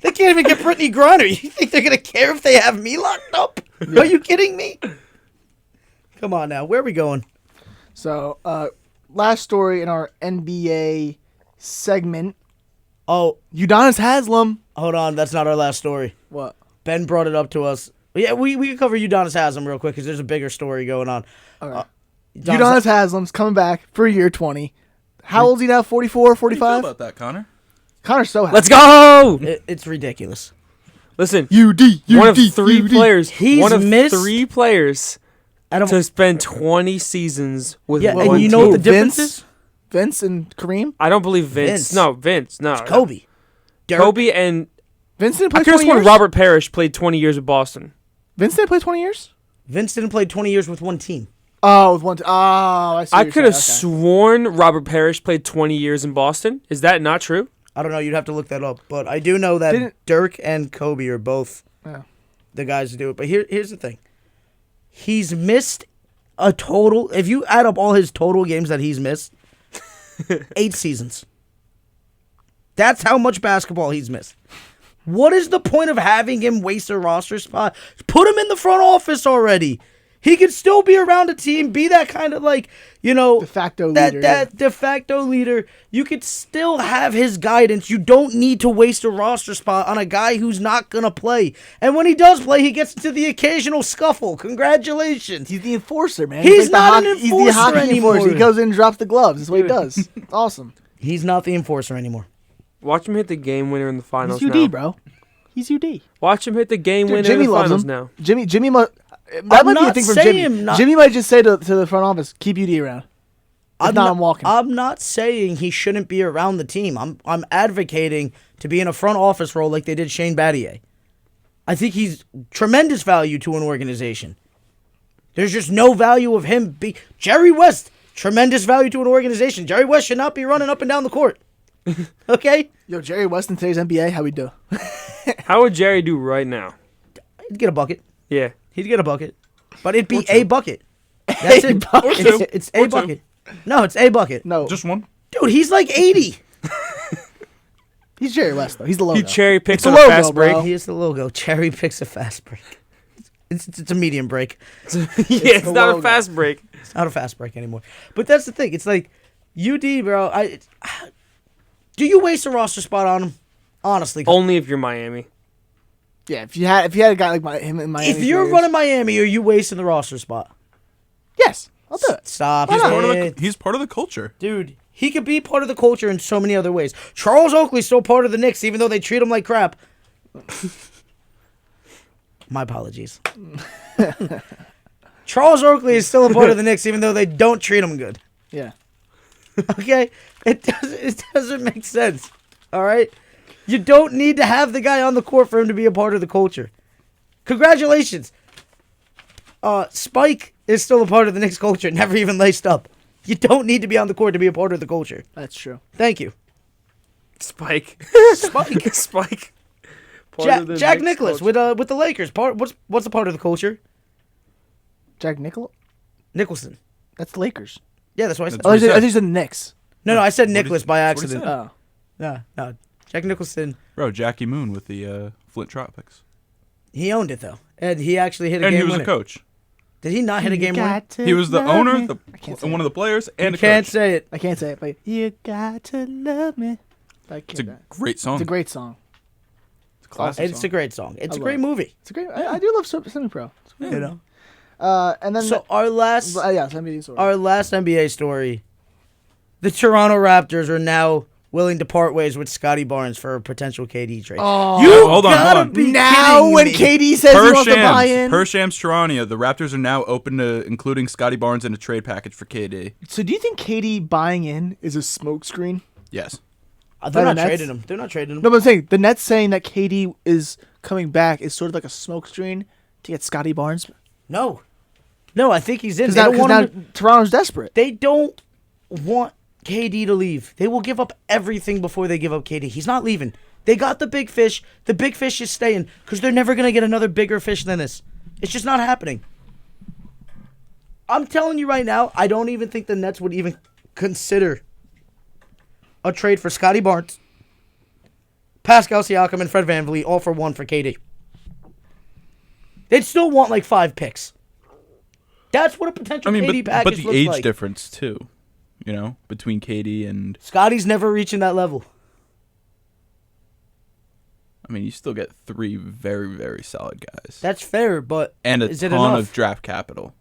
They can't even get Brittany Griner. You think they're gonna care if they have me locked up? Are you kidding me? Come on now, where are we going? So, last story in our NBA segment. Oh, Udonis Haslem. hold on, that's not our last story. What? Ben brought it up to us. Yeah, we can cover Udonis Haslem real quick because there's a bigger story going on. Okay. Udonis Haslem's coming back for year 20. How old is he now? 44, How do you feel 45? about that, Connor? Connor's so happy. Let's go! It's ridiculous. Listen, UD. one of three players. He's one of missed- 3 players I don't. to spend 20 seasons with Yeah, one and you team. know what the difference Vince? is? Vince and Kareem? I don't believe Vince. Vince. No, Vince. No. Kobe. Dirk. Kobe and Vince didn't I play could have 20 sworn years? Robert Parrish played 20 years with Boston. Vince didn't play 20 years? Vince didn't play 20 years with one team. Oh, with one. Oh, I see. I what you're could have saying. Okay. sworn Robert Parrish played 20 years in Boston. Is that not true? I don't know. You'd have to look that up. But I do know that Didn't- Dirk and Kobe are both Yeah. the guys to do it. But here's the thing. He's missed a total, if you add up all his total games that he's missed, 8 seasons. That's how much basketball he's missed. What is the point of having him waste a roster spot? Put him in the front office already. He could still be around a team, be that kind of like, De facto leader. that de facto leader. You could still have his guidance. You don't need to waste a roster spot on a guy who's not going to play. And when he does play, he gets into the occasional scuffle. Congratulations. He's the enforcer, man. He's like not the an He's the enforcer hockey anymore. enforcer. He goes in and drops the gloves. That's what he does. It's awesome. He's not the enforcer anymore. Watch him hit the game winner in the finals He's UD, now. bro. He's UD. Watch him hit the game winner Jimmy in the loves finals him. now. Jimmy might. That I'm might be a not thing from saying Jimmy. not- Jimmy might just say to the front office, keep UD around. If not, I'm walking. I'm not saying he shouldn't be around the team. I'm advocating to be in a front office role like they did Shane Battier. I think he's tremendous value to an organization. There's just no value of him. Jerry West, tremendous value to an organization. Jerry West should not be running up and down the court. Okay? Yo, Jerry West in today's NBA, how we do? How would Jerry do right now? He'd get a bucket. Yeah. He'd get a bucket. But it'd be a bucket. That's it. It's a bucket. No, it's a bucket. No. Just one. Dude, he's like 80. He's Jerry West though. He's the logo. He cherry picks It's on the a logo, fast break. bro. He is the logo. Cherry picks a fast break. It's a medium break. Yeah, it's the not logo. a fast break. It's not a fast break anymore. But that's the thing. It's like, UD, bro. Do you waste a roster spot on him? Honestly. Only if you're Miami. Yeah, if you had a guy like him in Miami. If you're for running years- Miami, are you wasting the roster spot? yes, I'll do it. Stop Why not? it. He's part of the culture. Dude, he could be part of the culture in so many other ways. Charles Oakley's still part of the Knicks, even though they treat him like crap. My apologies. Charles Oakley is still a part of the Knicks, even though they don't treat him good. Yeah. Okay? It doesn't make sense. All right? You don't need to have the guy on the court for him to be a part of the culture. Congratulations. Spike is still a part of the Knicks culture, never even laced up. You don't need to be on the court to be a part of the culture. That's true. Thank you. Spike. Spike. Spike. Part of the Jack Knicks Nicklaus culture. with the Lakers. What's a part of the culture? Jack Nicholson. That's the Lakers. Yeah, that's what I said. Oh, what he I said. think it's the Knicks. No, I said What Nicholas is- by that's what he accident. said. No. Jack Nicholson. Bro, Jackie Moon with the Flint Tropics. He owned it though, and he actually hit a And game he was winner. a coach. Did he not hit a game winner? He was the owner, can't say one of the players, and a Can't coach. say it. I can't say it, but you got to love me. I It's a can't. great song. It's a great song. It's a classic It's song. a great song. It's I a love great it. movie. It's a great. I do love Semi-Pro. You know. And then So our last yeah, NBA story. NBA story, the Toronto Raptors are now willing to part ways with Scotty Barnes for a potential KD trade. Oh. You Hold on, gotta hold on. be now kidding when me. KD says he wants to buy in. Per Shams Charania, the Raptors are now open to including Scotty Barnes in a trade package for KD. So do you think KD buying in is a smokescreen? Yes. They're By the not Nets? trading him. They're not trading him. No, but I'm saying the Nets saying that KD is coming back is sort of like a smokescreen to get Scotty Barnes. No, I think he's in. Because They now, don't want him 'cause now Toronto's desperate. They don't want KD to leave. They will give up everything before they give up KD. He's not leaving. They got the big fish. The big fish is staying because they're never going to get another bigger fish than this. It's just not happening. I'm telling you right now, I don't even think the Nets would even consider a trade for Scotty Barnes, Pascal Siakam, and Fred VanVleet all for one for KD. They'd still want like 5 picks. That's what a potential KD but package the looks age like. difference too, between KD and Scotty's never reaching that level. you still get 3 very, very solid guys That's fair, but and a is it ton enough? of draft capital.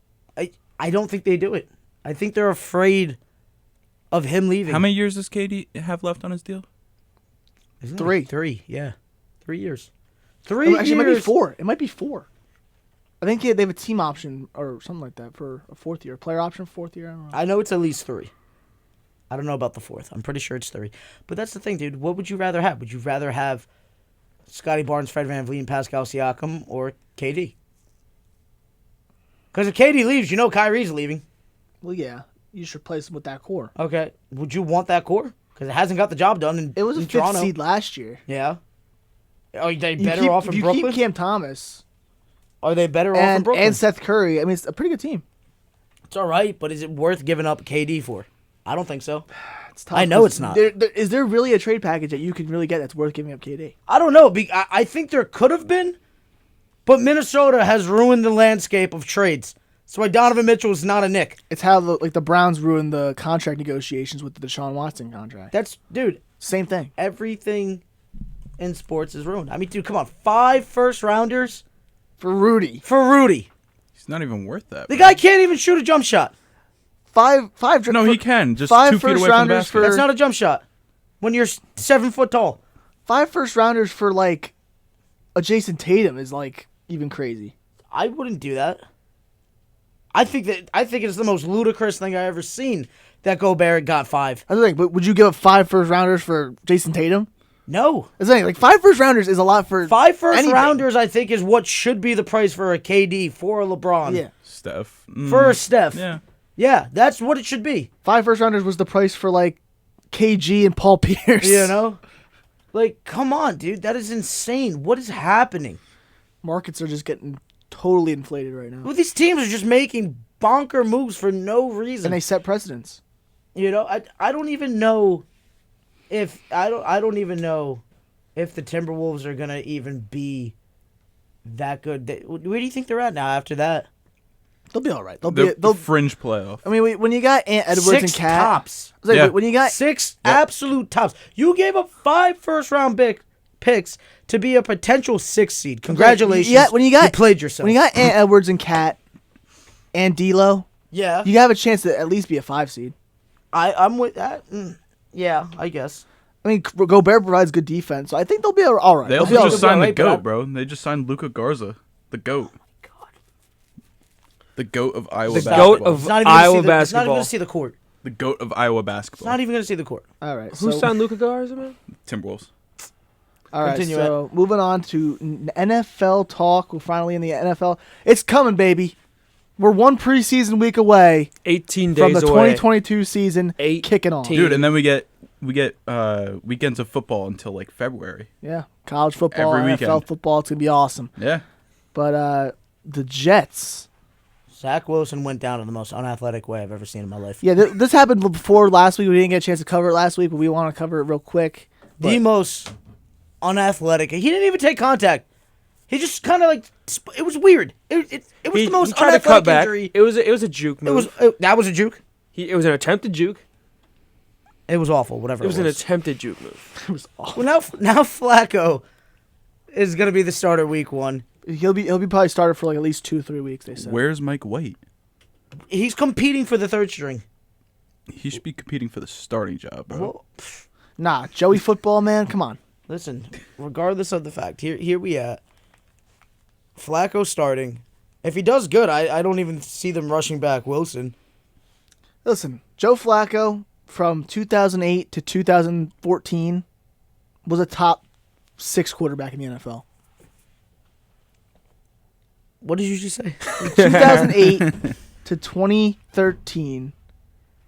I don't think they do it. I think they're afraid of him leaving. How many years does KD have left on his deal? Isn't it 3. like 3, yeah. 3 years. 3 years. Actually, it might be 4. It might be 4. I think they have a team option or something like that for a 4th year. Player option, 4th year. I don't know. I know it's at least 3. I don't know about the 4th. I'm pretty sure it's 3. But that's the thing, dude. What would you rather have? Would you rather have Scotty Barnes, Fred VanVleet, and Pascal Siakam, or KD? Because if KD leaves, you know Kyrie's leaving. Well, yeah. You should replace him with that core. Okay. Would you want that core? Because it hasn't got the job done It was a in 5th Toronto. seed last year. Yeah. Are they You better keep- off if in you Brooklyn? keep Cam Thomas Are they better off in and Brooklyn? Seth Curry, I mean, it's a pretty good team. It's all right, but is it worth giving up KD for? I don't think so. It's tough I know 'cause it's not. Is there really a trade package that you can really get that's worth giving up KD? I don't know. I think there could have been, but Minnesota has ruined the landscape of trades. That's why Donovan Mitchell is not a Knick. It's how the Browns ruined the contract negotiations with the Deshaun Watson contract. Dude, Same thing. everything in sports is ruined. I mean, dude, come on. 5 first-rounders For Rudy. for Rudy. He's not even worth that. The bro. guy can't even shoot a jump shot. Five. No, he can. Just 5 2 feet away from the first-rounders basket. for- That's not a jump shot when you're 7 foot tall. 5 first-rounders for, like, a Jason Tatum is, like, even crazy. I wouldn't do that. I think it's the most ludicrous thing I've ever seen that Gobert got 5. That's the thing, but would you give up 5 first-rounders for Jason Tatum? No. That's the thing, like, 5 first-rounders is a lot for 5 first anything. rounders, I think, is what should be the price for a KD, for a LeBron, Yeah. Steph. for a Steph. Yeah. Yeah, that's what it should be. 5 first-rounders was the price for, like, KG and Paul Pierce. You know? Like, come on, dude. That is insane. What is happening? Markets are just getting totally inflated right now. Well, these teams are just making bonker moves for no reason. And they set precedents. You know, I don't even know if I don't even know if the Timberwolves are gonna even be that good. Where do you think they're at now after that? They'll be all right. They'll fringe playoff. I mean, when you got Ant Edwards Six and Cat, tops. I was like, Yeah. when you got 6 absolute tops. You gave up 5 first-round picks to be a potential 6th seed. Congratulations. Yeah, when you played yourself. When you got Ant Edwards and Cat and D'Lo, yeah, you have a chance to at least be a 5 seed. I'm with that. Yeah, I guess. I mean, Gobert provides good defense, so I think they'll be all right. They They'll also be all just right. signed the right, but I- GOAT, bro. They just signed Luka Garza, the GOAT. The GOAT of Iowa The basketball. GOAT of He's not even gonna Iowa see the- He's not even basketball. going to see the court. The GOAT of Iowa He's basketball. not even going to see the court. All right. Who so, signed Luka Garza, man? Timberwolves. All right. Continue So moving on to NFL talk. We're finally in the NFL. It's coming, baby. We're one preseason week away 18 from days the away. 2022 season kicking off. Eighteen. Dude, and then we get weekends of football until like February. Yeah, college football, Every NFL weekend. football. It's gonna be awesome. Yeah. But the Jets. Zach Wilson went down in the most unathletic way I've ever seen in my life. Yeah, this happened before last week. We didn't get a chance to cover it last week, but we want to cover it real quick. The most unathletic. He didn't even take contact. He just kind of like it was weird. It was He the most tried to unathletic cut back. injury. It was a juke move. That was a juke. It was an attempted juke. It was awful. Whatever It was an attempted juke move. It was awful. Well, now Flacco is gonna be the starter week 1. He'll be probably started for like at least 2-3 weeks. They said. Where's Mike White? He's competing for the 3rd string. He should be competing for the starting job, bro. Well, Nah, Joey football man. Come on. listen, regardless of the fact, here we at. Flacco starting. If he does good, I don't even see them rushing back Wilson. Listen, Joe Flacco from 2008 to 2014 was a top 6 quarterback in the NFL. What did you just say? 2008 to 2013,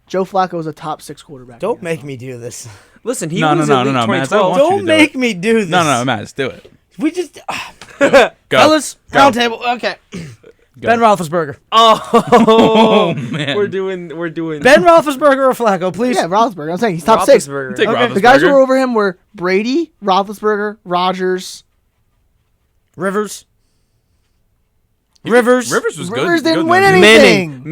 Joe Flacco was a top 6 quarterback. Don't make me do this. Listen, he No, was no, elite no, Matt, I 2012. want you to Don't do make it. me do this. No, Matt, do it. We just Go. fellas, Go. round table. Okay. Go. Ben Roethlisberger. Oh, man. we're doing Ben Roethlisberger or Flacco, please. Yeah, Roethlisberger. I'm saying he's top 6. Roethlisberger. Take Okay. Roethlisberger. The guys who were over him were Brady, Roethlisberger, Rodgers. Rivers. Rivers was good. Rivers didn't good win in the- anything.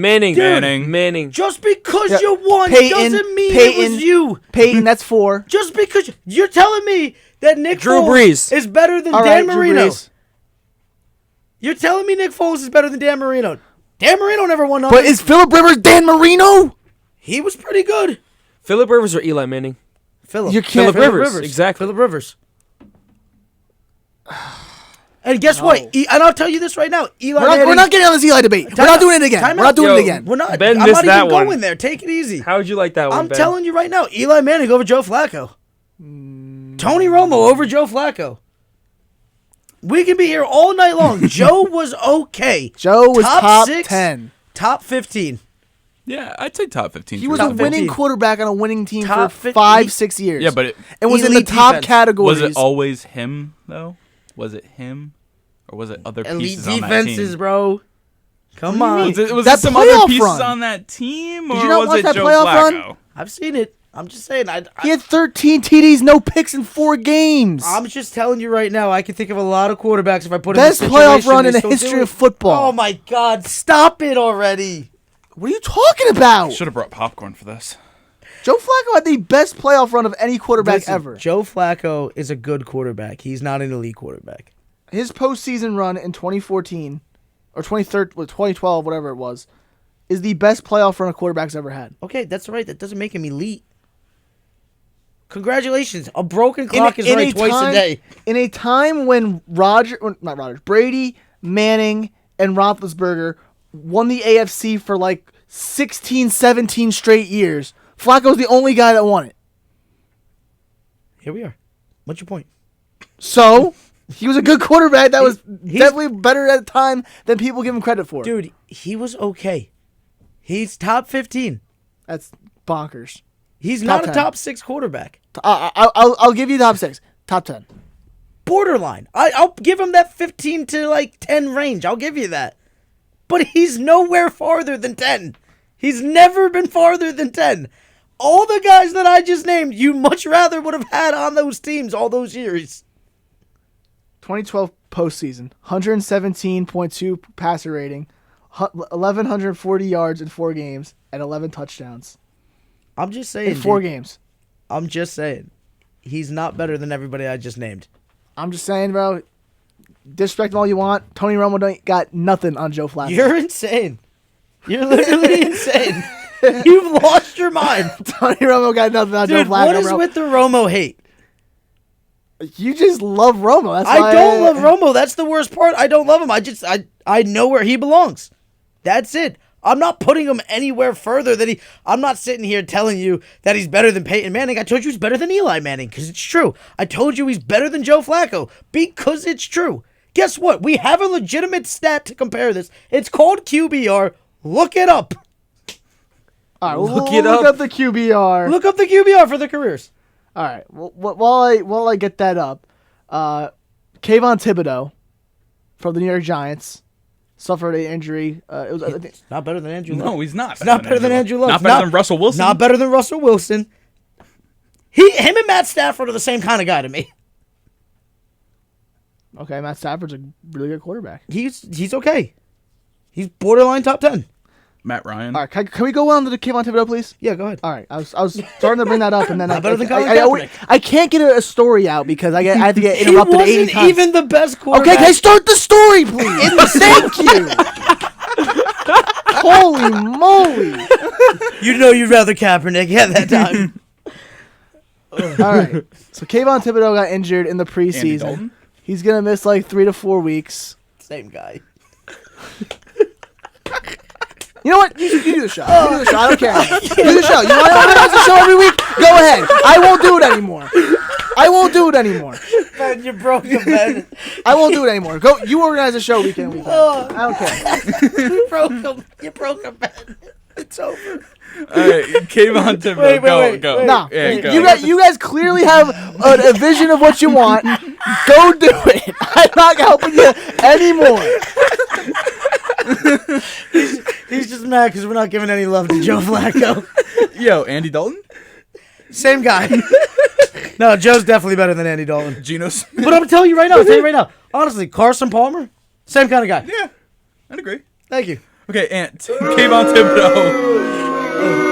Manning. Just because Yeah, you won Peyton, doesn't mean it Peyton. was you. Peyton, that's 4. Just because you're telling me that Nick Drew Foles Brees. is better than All Dan right, Drew Marino. Brees. You're telling me Nick Foles is better than Dan Marino. Dan Marino never won nothing. But is Phillip Rivers Dan Marino? He was pretty good. Phillip Rivers or Eli Manning? Phillip. You can't- Phillip Rivers, exactly. Phillip Rivers. And guess what? And I'll tell you this right now. We're not getting on this Eli debate. We're not doing it again. Time We're not out. doing Yo, it again. We're not. Ben I'm missed not that even one. going there. Take it easy. How would you like that one, I'm Ben? telling you right now. Eli Manning over Joe Flacco. Tony Romo over Joe Flacco. We can be here all night long. Joe was okay. Joe was top 6, 10. Top 15. Yeah, I'd say top 15. He was Top a winning 15. quarterback on a winning team Top for 50. 5-6 years. Yeah, but and was in the elite top defense. categories. was it always him though? Was it him, or was it other Elite pieces on that defenses, team? bro. Come What do you on. mean? Was That it some playoff other pieces run. on that team, or Did you not was watch it that Joe playoff Flacco? run? I've seen it. I'm just saying. He had 13 TDs, no picks in 4 games. I'm just telling you right now. I can think of a lot of quarterbacks if I put Best in the playoff situation, run they in the still do history it. of football. Oh my God! Stop it already. What are you talking about? Should have brought popcorn for this. Joe Flacco had the best playoff run of any quarterback Listen, ever. Joe Flacco is a good quarterback. He's not an elite quarterback. His postseason run in 2014 or 2012, whatever it was, is the best playoff run a quarterback's ever had. Okay, that's right. That doesn't make him elite. Congratulations. A broken clock is right twice a day. In a time when Brady, Manning, and Roethlisberger won the AFC for like 16, 17 straight years, Flacco's the only guy that won it. Here we are. What's your point? So, he was a good quarterback that was he's- definitely better at the time than people give him credit for. Dude, he was okay. He's top 15. That's bonkers. He's Top not 10. a top 6 quarterback. I'll give you top 6. Top 10. Borderline. I'll give him that 15 to like 10 range. I'll give you that. But he's nowhere farther than 10. He's never been farther than 10. all the guys that I just named, you much rather would have had on those teams all those years. 2012 postseason, 117.2 passer rating, 1,140 yards in 4 games, and 11 touchdowns. I'm just saying. In 4 dude. games. I'm just saying. He's not better than everybody I just named. I'm just saying, bro. Disrespect him all you want. Tony Romo got nothing on Joe Flacco. You're insane. You're literally insane. You've lost your mind. Tony Romo got nothing on Dude, Joe Flacco, what is bro. with the Romo hate? You just love Romo. That's I why don't love Romo. That's the worst part. I don't love him. I know where he belongs. That's it. I'm not putting him anywhere further than I'm not sitting here telling you that he's better than Peyton Manning. I told you he's better than Eli Manning because it's true. I told you he's better than Joe Flacco because it's true. Guess what? We have a legitimate stat to compare this. It's called QBR. Look it up. All right, Look we'll it look up. up the QBR. Look up the QBR for the careers. All right. Well, while I get that up, Kayvon Thibodeau from the New York Giants suffered an injury. It was I think, Not better than Andrew Luck. No, he's not. Not better than Andrew Luck. Not better than Russell Wilson. Not better than Russell Wilson. Him and Matt Stafford are the same kind of guy to me. okay. Matt Stafford's a really good quarterback. He's okay. He's borderline top 10. Matt Ryan. All right. Can we go on to the Kayvon Thibodeau, please? Yeah, go ahead. All right, I was starting to bring that up, and then Not better than Colin I Kaepernick. I can't get a story out because I have to get He interrupted 80 wasn't times. even the best quarterback. Okay, can I start the story, please? Thank you. Holy moly! You know you'd rather Kaepernick at that time. All right, so Kayvon Thibodeau got injured in the Andy preseason. Dalton? He's gonna miss like 3 to 4 weeks. Same guy. You know what? You do the show. You do the show. I don't care. You do the show. You want to organize the show every week? Go ahead. I won't do it anymore. Man, you broke him, man. I won't do it anymore. Go. You organize the show weekend. I don't care. You broke him. You broke him, man. It's over. All right, Kayvon Thibodeau. Go. No, Yeah, go. you guys clearly have a vision of what you want. Go do it. I'm not helping you anymore. He's just mad because we're not giving any love to Joe Flacco. Yo, Andy Dalton? Same guy. No, Joe's definitely better than Andy Dalton. Geno Smith? But I'm telling you right now, honestly, Carson Palmer, same kind of guy. Yeah, I'd agree. Thank you. Okay, and Kayvon Thibodeau.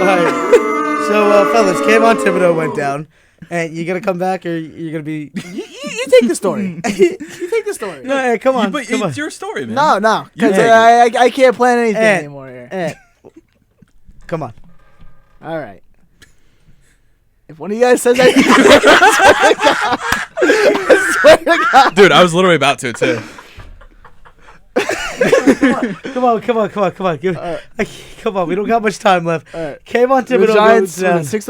All right. So, fellas, Kayvon Thibodeau went down. And you gonna come back, or you're gonna be? You take the story. You take the story. No, hey, come on. But come on. it's your story, man. No, because Yeah. I can't plan anything anymore here. Come on. All right. If one of you guys says anything, I swear to God. Dude, I was literally about to, too. Come on. Come on. We don't got much time left. All right. Kayvon The Thibodeau Giants goes down. 6